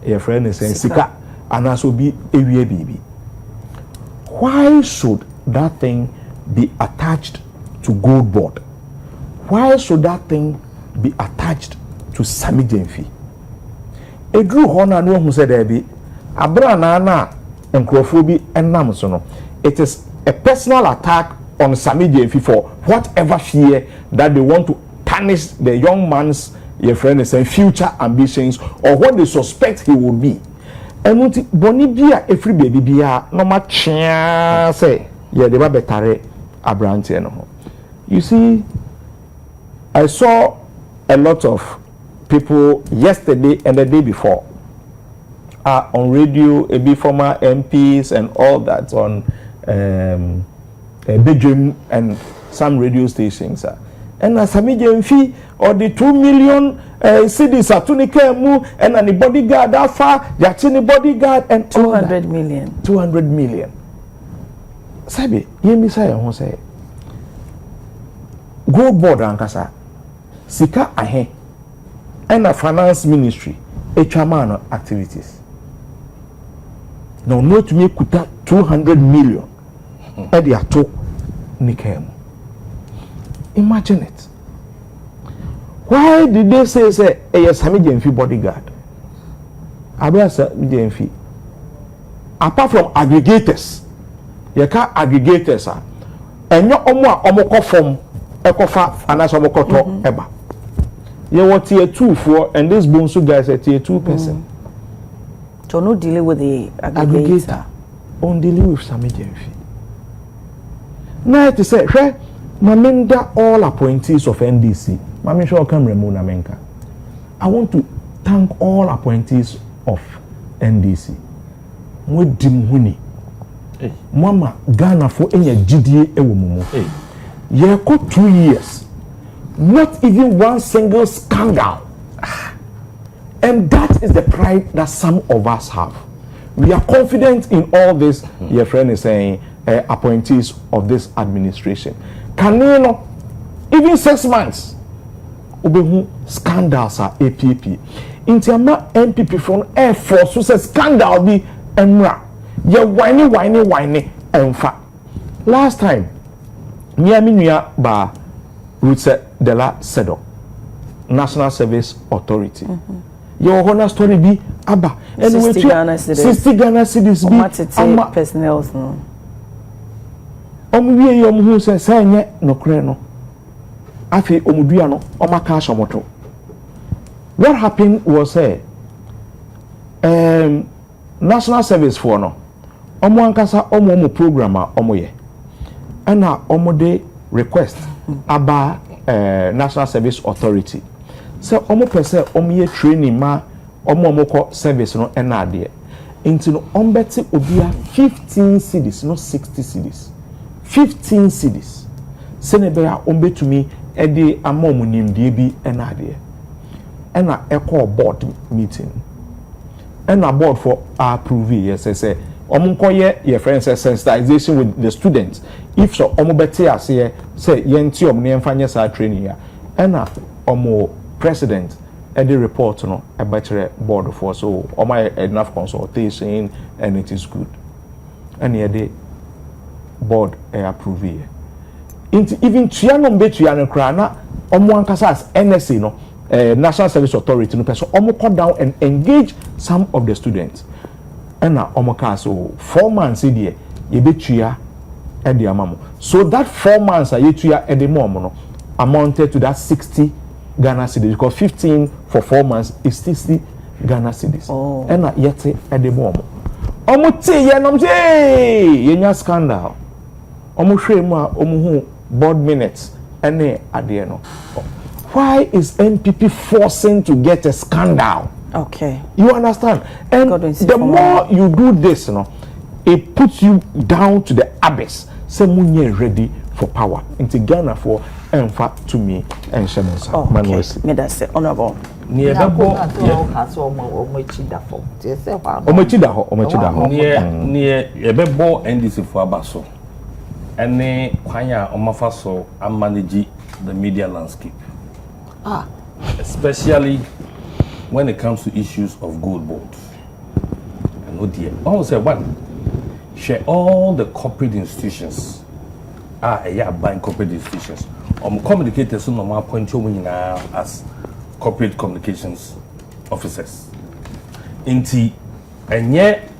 your friend is saying sika anase obi area bibi. Why should that thing be attached to GoldBod? Why should that thing be attached to Sammi Gyamfi? Edru hona no hu said there be abra na enkrofo bi enam so no. It is a personal attack on Sammi Gyamfi for whatever fear that they want to tarnish the young man's your friend is saying future ambitions or what they suspect he will be. Enuti boni bia every baby bia no ma chia say yeah they were betare abrantie no. You see, I saw a lot of people yesterday and the day before are on radio, be former MPs and all that on Bedroom and some radio stations. And as Sammi Gyamfi or the 2 million cities at Tunika mu and the bodyguard that far, the bodyguard and 200 million. 200 million. Sabi, yemi say won say GoldBod ankasa sika ahe and a finance ministry chairman activities. Now not to make 200 million at the ato nikem. Imagine it. Why did they say Sammi Gyamfi bodyguard? Sammi Gyamfi. Apart from aggregators, you can't aggregators are. And your omo form ekofa anas omo koto eba. You were tier 2 for and this bonsu guys are tier 2 person. So no dealing with the aggregator. On dealing with Sammi Gyamfi. Now to say, Mamenda all appointees of NDC. Mami sure come remove Namenka. I want to thank all appointees of NDC. Mwe dimhuni. Mama Ghana for any GDA ewomumu. Ye ko 2 years. Not even one single scandal. And that is the pride that some of us have. We are confident in all this. Your friend is saying appointees of this administration. Can you know, even 6 months, ubehu scandals are APP. Intiama MPP from Air Force who says scandal be emra. Ye whiny emfa. Last time, Miaminia ba Rutse de la Sedo, National Service Authority. Your honor story be Abba. Anyway, 60 Ghana cedis be personnel. Omuwie yom hu se sanye nokre no afi omudua no omaka ashomoto. What happened was national service for no omo ankasa omo programmer omo ye ana omo de request aba National Service Authority so omo pese omo ye training ma omo ko service no ena ade into no ombeti obia 15 cities no 60 cities 15 cities. Senebea ombetumi edi amomunim die bi enade. Ena echo board meeting. Ena board for approve yes say omunkoye your friends sensitization with the students. If so omobeti ase say yenti omne emfanye sa training ya. Ena omo president edi report no ebachere board for so omo enough consultation and it is good. And yede board approve here. Even Trianon Betriano Krana, Omuankasa NSA, no, National Service Authority, no person, Omo come down and engage some of the students. And now Omokaso 4 months a year, Yebetria at the Amamo. So that 4 months a year at the moment amounted to that 60 Ghana cedis because 15 for 4 months is 60 Ghana cedis. Oh. And now yet at the moment. Omote yenya scandal. Omo hwe board minutes ene ade no. Why is NPP forcing to get a scandal? Okay. You understand? And the more you do this, it puts you down to the abyss. Say munye ready for power. Into Ghana for emfa to me and Shemonsa. Oh, okay. Me that's it. Honorable. Near the NDC for Abaso. Any Kwanya Omafaso and manage the media landscape. Especially when it comes to issues of GoldBod. And oh dear. I say one. Share all the corporate institutions. Buying corporate institutions. Communicators on my point as corporate communications officers. Inti and yet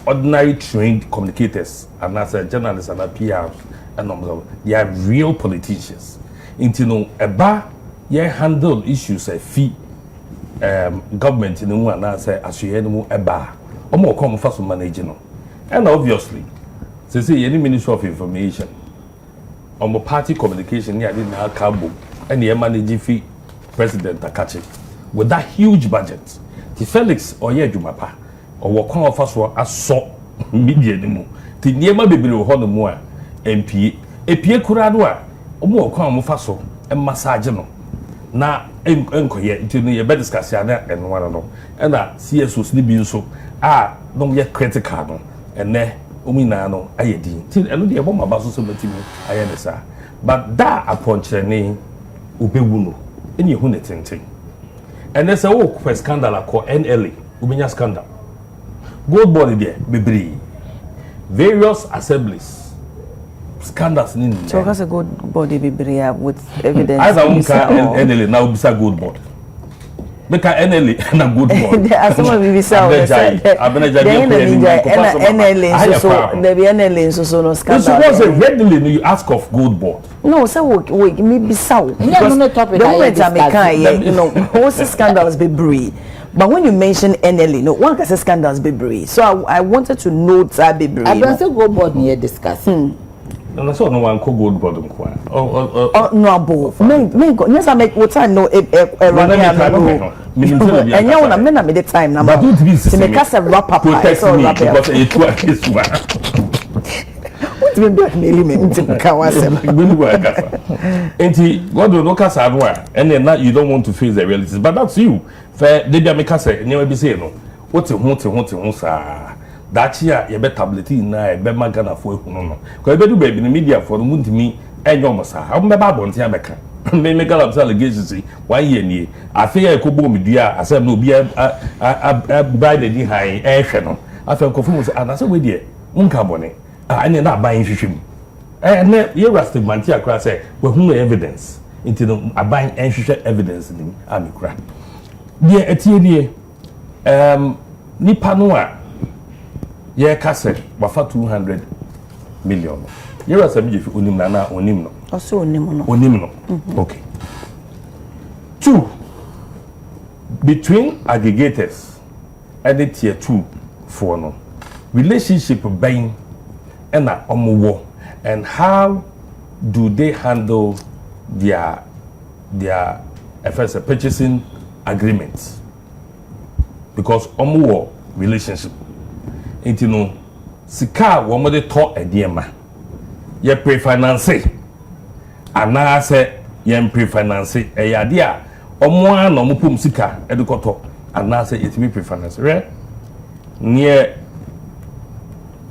ordinary trained communicators and as a journalists and a PRs and they are real politicians. Inti no eba ye handle issues a fee government in the one as you eba or come first managing. And obviously, say any Ministry of Information on party communication, I didn't have cabo and the managing fee. President Akachi with that huge budget. The Felix or ye Jumapa or what come of us were a so media anymore. The Niema baby will hold the more MP. A Pia Kuradua or more come of us and massage no. Na enko ye nti no ye be discuss ya na eno wana no e na CSOs ni bi nso no ye critical no ene omina no ayedi nti eno de ebo maba so matimi aye ne sa but da aponche ne obewu no eni ehu ne tenten ene se wo kwa scandal akọ NLA obenya scandal GoldBod there bebre various assemblies scandals ni so because a GoldBod bebre with evidence I don't NLA now bisa GoldBod make NLA na GoldBod there are some of bisa NLA so there be NLA so no scandal so was a readily you ask of GoldBod no so we me bisa no topic you know most scandals bebre. But when you mention NLA, no one can say scandals bebre. So I wanted to note that bebre. I don't say GoldBod near discussing. No, so no one call GoldBod nkwa. Oh no abo. Me go. Yes I make what I know and you want me na me the time na. But don't be to make us a wrap up because it was one. What me blackmail me into kawasem. Enti God will look us and then you don't want to face the realities, but that's you. Fair they be make us say never be say no. What you sa. That year you be tablet na be magana for ehunu no. Ko be do baby no media for no ntimi enyo mo sa. How me ba bonte abeka. Me Galamsey allegations 1 year ni. Afi ya ekobo medua asem no obi buy the high ehwe no. Afi nkofo say anase we de nka bone. Ane na aban hwehwem. Ne ye rastigmanti akra say we hu evidence. Into no aban enhwehwe evidence ni amikra. Die etie die nipa no a ye kase wafa 200 million. Ye Sammi jefi onim na onim no. Also onim no. Onim no. Okay. 2 between aggregators and the tier 2 for no relationship buying and omowo and how do they handle their first purchasing agreements because omowo relationship into no sika wo mo de to ediema ye pre-finance ana se ye pre-finance e yade a omo an no mo pom sika e de koto ana se yetimi pre-finance re nie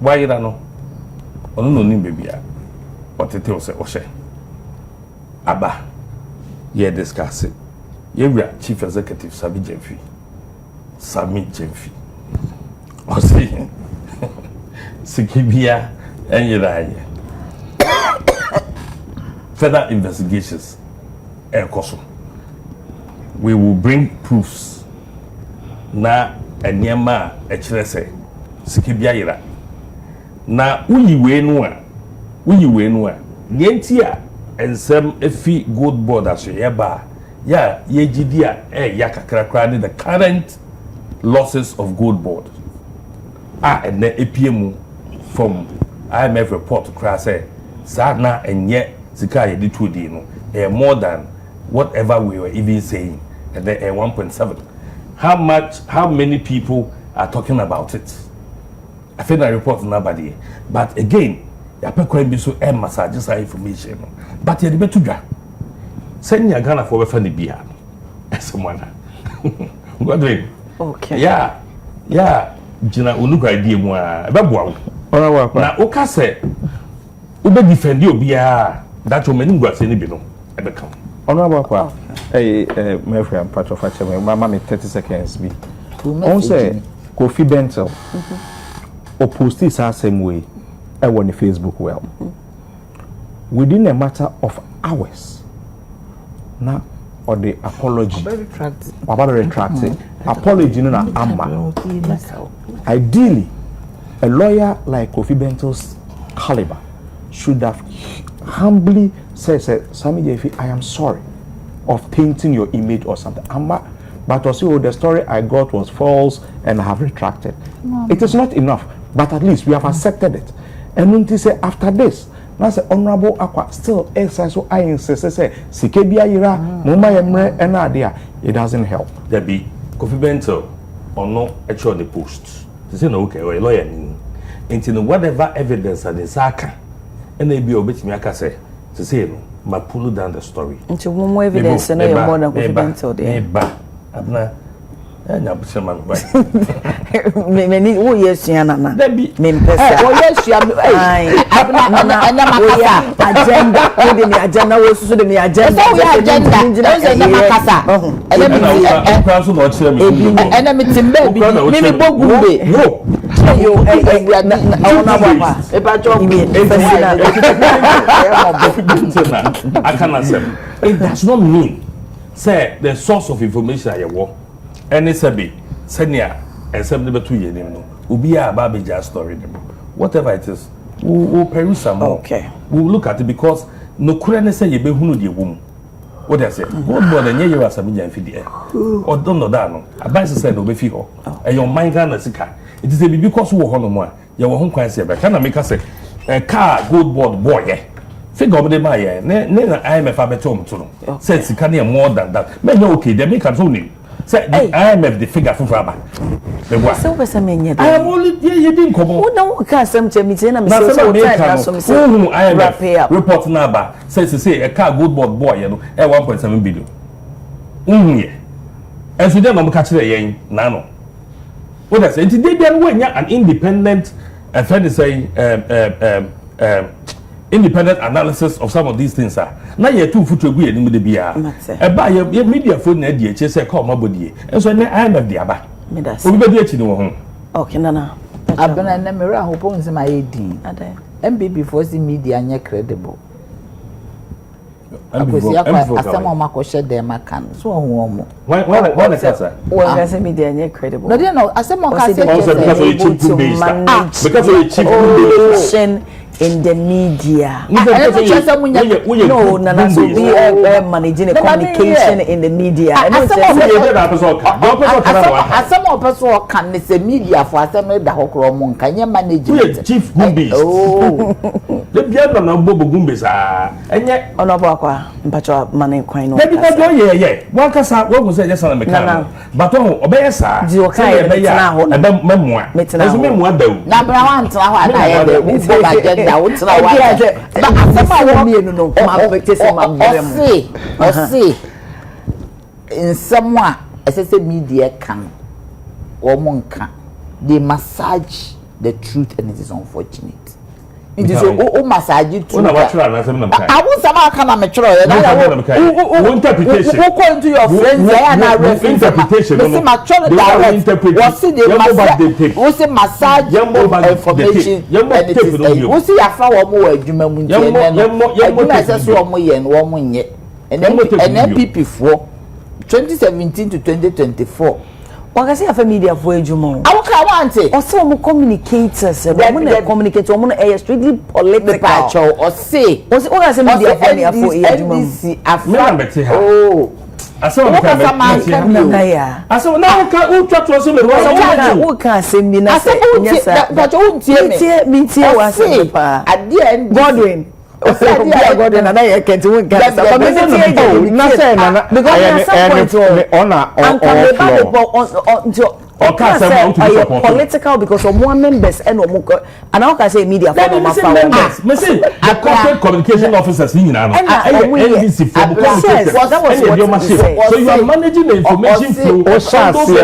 wayira no ono no nim bebia otete o se o she aba ye discuss it ye wia chief executive Sammi Gyamfi o se sikibia enyiraye further investigations ekoso we will bring proofs na enyema ekirese sikibia yira na uyiwe no a nienti a ensem efi GoldBod aso yeba ya yegidi a ya kakrakra the current losses of GoldBod and the APM from IMF report cry say na enye sika ye di 2D no more than whatever we were even saying and then 1.7 how many people are talking about it. I feel that report nobody but again ya pe kwa bi so massage sa information no but ye de betu dwa send ya Ghana for we fa ne bia someone godwin okay yeah jina onuka idea mu a be boa ora wa kwa na o ka se o be defend obia that o mani ngwase ne bi no e be kam ora wa kwa my friend part of ache mama me 30 seconds bi on say Kofi Bentel or post this same way on Facebook well. Within a matter of hours, now or the apology. About retracting. Apology no na amma. Ideally, a lawyer like Kofi Bentel's caliber should have humbly said, Sammi Gyamfi, I am sorry of tainting your image or something. But also the story I got was false and I have retracted. No. It is not enough. But at least we have accepted it. And when they say after this, na say honorable Akwa still exercise so I insist say sike bia yira moma yemre ena ade a it doesn't help. There be Kofi Bento or no actually on the post. To say no okay or a lawyer into whatever evidence and the saka and they be obit me aka say to say no ma pull down the story. Into one more evidence and you're more than Kofi Bento there. Abna enya busema mbai. Me who yes yana. There be me mpesa. Oh yes you abna makasa agenda we the agenda we so the agenda. So we agenda na makasa. Ena me timbe bi me bogumbe. Yo na ona baba. E ba jo I cannot say it does not mean say the source of information I war any sabi senior and 72 years no ubi a babeja story whatever it is we'll peruse some more. Okay, we'll look at it because no kura say you be hunu the womb. What I say GoldBod and you as a Gyamfi there or don't know that no advice say no be fi ho and your mind can sika it is because we ho no more you won kwan say be can make us say car GoldBod boy figure of the buyer na IMF abetom to no say sika na more than that me no okay they make us only say IMF the figure for aba the what so person me I am only you didn't come on no ka sam che me na me say so time so me say IMF report na aba say a car GoldBod boy you know 1.7 billion ye and so dem catch the yen na no what I say it dey there when an independent friend say independent analysis of some of these things are na ye two foot egu eni de bia e ba ye media phone na die che say call mabodie enso na IMF de aba me das obi be die chi no ho okay nana abena na me ra hopo nse ma ye din MBB for the media nya credible Akwasi akwa asema ma ko she dem aka so ho mo why the kasa well say media nya credible no dey no asema ka say because of cheap because of cheap communication in the media. No, Nana, so we are managing a communication in the media. Some of us can say media for some the whole can you manage chief Gumbis? Oh, the Biana Nambo Gumbis are and yet on a Baka, but money quite no. Yeah. What was I just on the mechanic? But oh, obey, sir. Okay, and then memoir. Memoir, though. Number one, in someone as I say media can or monka they massage the truth and it is unfortunate. It is massage it too. I want some kind of mature interpretation. Who into your friends and interpretation. What's the what's the massage information? What's the affair of more human? And then people for 2017 to 2024. What I say for media for Jumo. I want it. Or some communicators, communicate or strictly political. Or say, what I say media for NDC. Oh, I saw I saw now who talk to us who can send me na say yes but who me was at the end Godwin Godwin and I can't win because political because of more members and I can say media for corporate communication officers so you are managing the information flow exactly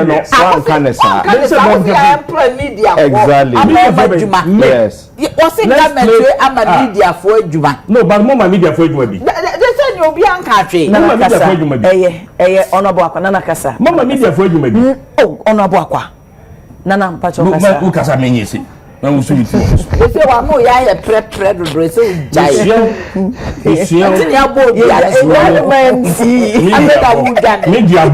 no but more media for you they say you be an country honorable Nana Kasa mama media for you honorable Akwa Nana Mpacho Kasa who Kasa menyesi na wusu bitu they say wa mo ya ye pre so jai media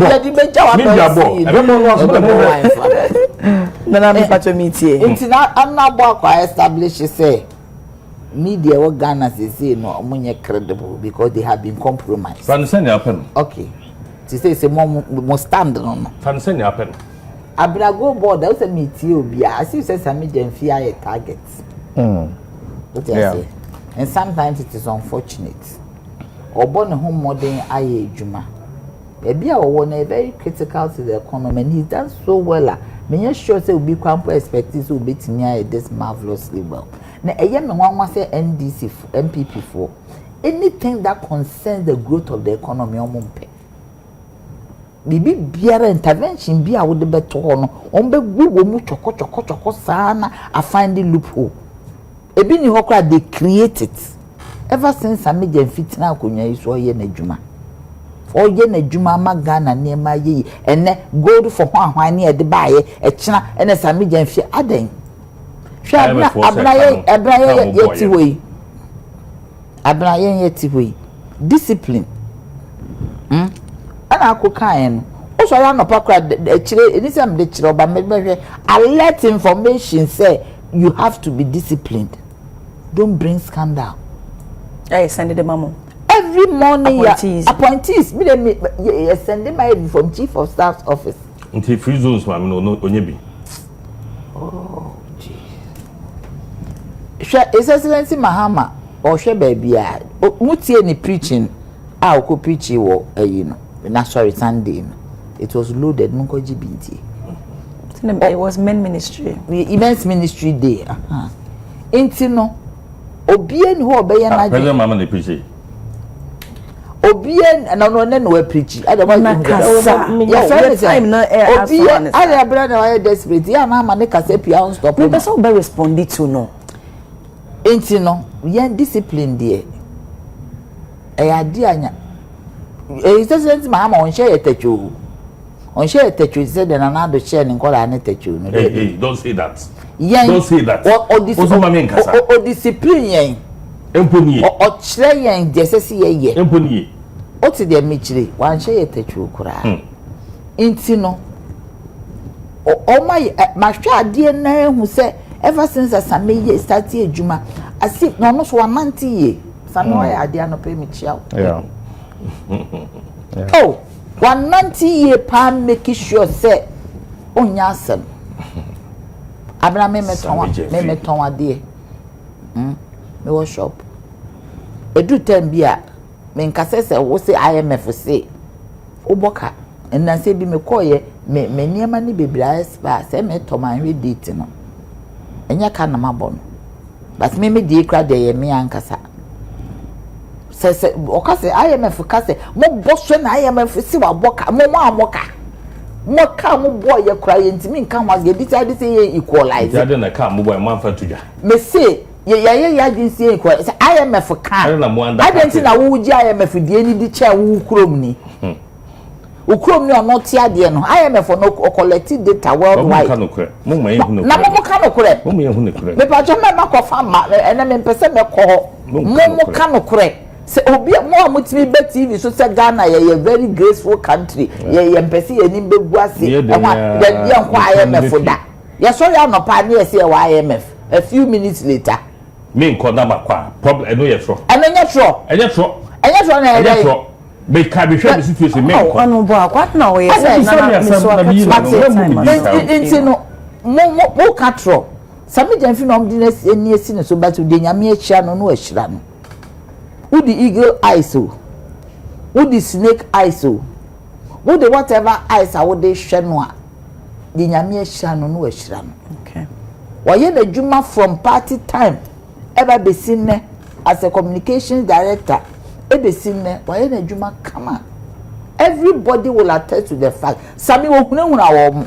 Nana Mpacho meetie intina Honorable Akwa establish say media what Ghana say no omunye credible because they have been compromised. Fansenya happen. Okay. To say more stand no. Fansenya happen. Abra GoldBod that say meetie obi. I see say Sammi Gyamfi a target. What you say? and sometimes it is unfortunate. Obon home modern aye juma. Ebi a one very critical to the economy, and he's done so well. Me sure say will be quite expected will be to me this marvelously well. Now a young one say NDC MPP for anything that concerns the growth of the economy on mumpe. Bibi biara intervention bi a wo de beto ho no on be gugu mu choko sana I find the loophole. Ebi ni ho kra they create it. Ever since Sammi Gyamfi na akonya yi so ye na djuma. O ye na djuma ma Ghana ne ma ye ene gold for hwan ne e de baaye e kina ene Sammi Gyamfi aden. Hwa abraye yeti hoyi. Abraye yeti hoyi. Discipline. Ana akokan no. O so ya no pakra e kire enisam de kire oba me alert information say you have to be disciplined. Don't bring scandal. Hey, send the memo. Every morning, appointees. Me send my from Chief of Staff's office. Until free zones, ma'am, no, onyebi. Oh, gee. His Excellency Mahama, or she baby, muti any preaching. I could preach you, you know. Not sorry, Sunday. It was loaded. Munko GBT. It was men ministry. Immense ministry day. Intino. Obien who obey na President Mama de preach. Obien and no we preach. I don't want to time na Obien I brother why desperate. Ya na ma ne kase pia on stop. Me person be respond to no. Enti no, yen discipline there. Adi anya. Is just mama on share techu. On share techu said na na do share nko la ne techu no. Hey, don't say that. Don't say that. O discipline yen. Emponi. O kire yen desese ye. Emponi. O ti de michire wan share techu kura. Enti no. O ma hwa ade na hu se ever since Sammi ye start adwuma asif no so 190 ye. Sammi why ade no pay me chia. Yeah. Oh, 190 ye pa make sure say onya asem. Abra me meton ade. Me workshop. Edu time bia me nkase se wo se IMF se oboka na se bi me koye me niema ni bebra spa se me to man we date no. Enya ka na mabon. But me die kra de ye me ankasa. Se okase IMF ka se mo boso na IMF si wa boka mo amoka. Mo ka mo boy ye kra ye ntimi nka ho ye decide say ye equalize. Decide na ka mo boy man fa tuja. Me say ye agency equalize. Say IMF ka. Agency na wo ji IMF die ni di cha wo krom ni. Ukrom ni ono ti ade no IMF no collect data worldwide. Mo ma ye hu no. Na mo ka no kore. Mo ye hu no kore. Me pa jo me makofa ma ena me pese me ko. Mo ka no kore. Se obi mo amutimi be TV so say Ghana ye very graceful country. Ye mpese ye ni begu ase. E wa ye nko IMF da. Ye so ya no pa na ye say IMF. A few minutes later. Me nko na makwa. Problem eno ye tro. Eno ye tro. Enye tro. Enye tro na ye tro. Be ka be hwe the situation me nko. Ono bo akwat na we say na so mo ka tro. Sammi Gyamfi no mdines eni esi ne so batu de nyame ahia no no ahira no. Who the eagle eyes so? Who the snake eyes so? Who the whatever eyes are what they shenwa? The nyame ahia no no ahira no. Okay. Waye na juma from party time ever be seen as a communications director. Ebe seen waye na juma kama. Everybody will attest to the fact. Sammi wo huna wo.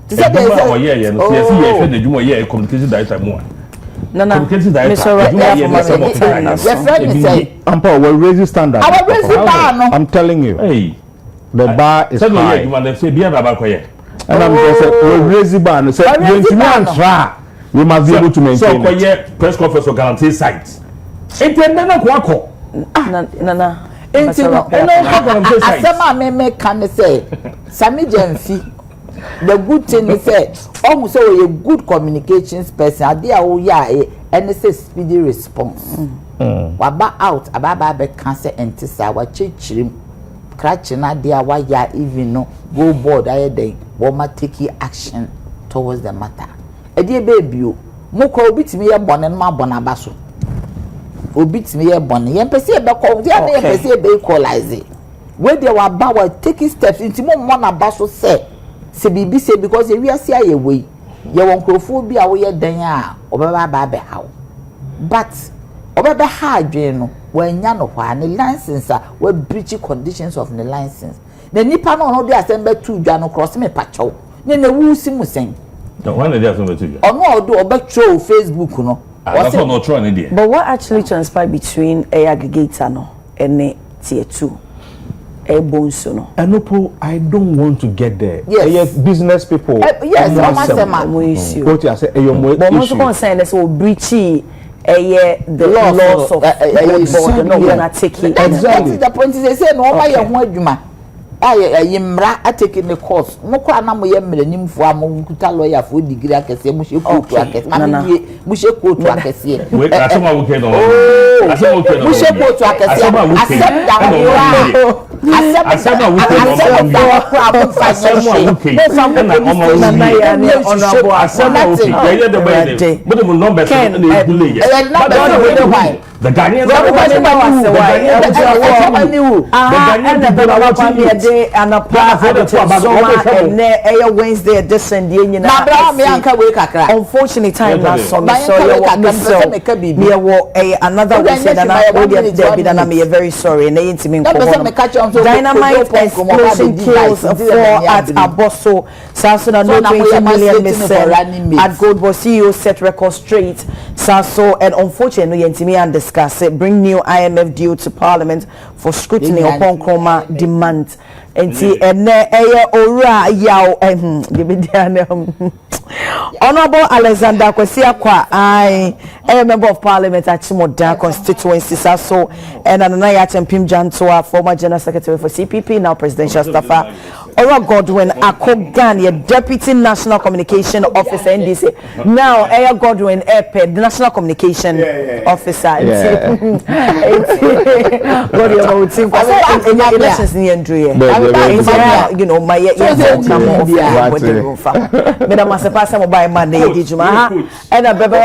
Ti say there is waye no say see ye na juma ye communications director mo. Nana, Ampa, we're raising standard. I'm telling you. Hey, the bar is high. And I'm saying, we're raising bar. We must be able to maintain it. So, press conference or guarantee sites. Nana, Sammi Gyamfi. The good thing is almost so a good communications person. Idea oh yeah, and it's a speedy response. Waba out ababa be cancer entisa wa chichirim crutching idea why ya even no GoldBod aye day woma take action towards the matter. Idea baby mo ko bitimi ye bone ma bona baso. obitimi ye bone ye pese e be ko ye na ye pese e be equalize we dey wa ba wa taking steps into mo na ba so se bibi se because e wiase aye we ye won krofo bi a wo ye dan a obeba ba be hawo but obeba ha adwen no wanya no kwa ne license a we breach conditions of the license na nipa no de asembe tu dwa no cross me pacho ne na wu si musen no one dey asembe tu dwa ono do obetro Facebook no that's not true an idea. But what actually transpired between a aggregator no and tier 2? Bonso no. Enopo, I don't want to get there. Yes. Business people. Yes, what you say, but most concern is so breachy the laws of GoldBod no gonna take it. Exactly. The point is they say no buy your adwuma. Yimra atake the course. Mo kwa na mo ye mranim fo amonkuta lawyer for degree akese mo she kotu akese. Mo she kotu akese. Wait, asema wuke no. Asema wuke no. Mo she kotu akese. Asema wuke. Asema wuke the Ghanaians and a Wednesday edition. Unfortunately, time last summer, another Wednesday, and I am very sorry. Dynamite explosion kills 4 at Abosso. Sasso no 20 million missing at GoldBod. CEO set record straight. Sasso and unfortunately, and discuss it. Bring new IMF deal to Parliament for scrutiny upon Chroma demand. And see, and ora yaw Honorable Alexander Akwasi I am a member of Parliament at Chimoda constituency, so and Anaya Pim Jantoa, former General Secretary for CPP, now Presidential Staffer. Ora Godwin Akogani, Deputy National Communication Officer, NDC. Now, Aya Godwin Epe, the National Communication Officer. Elections in you know, my Madam Masapasa mobile man, and a baby,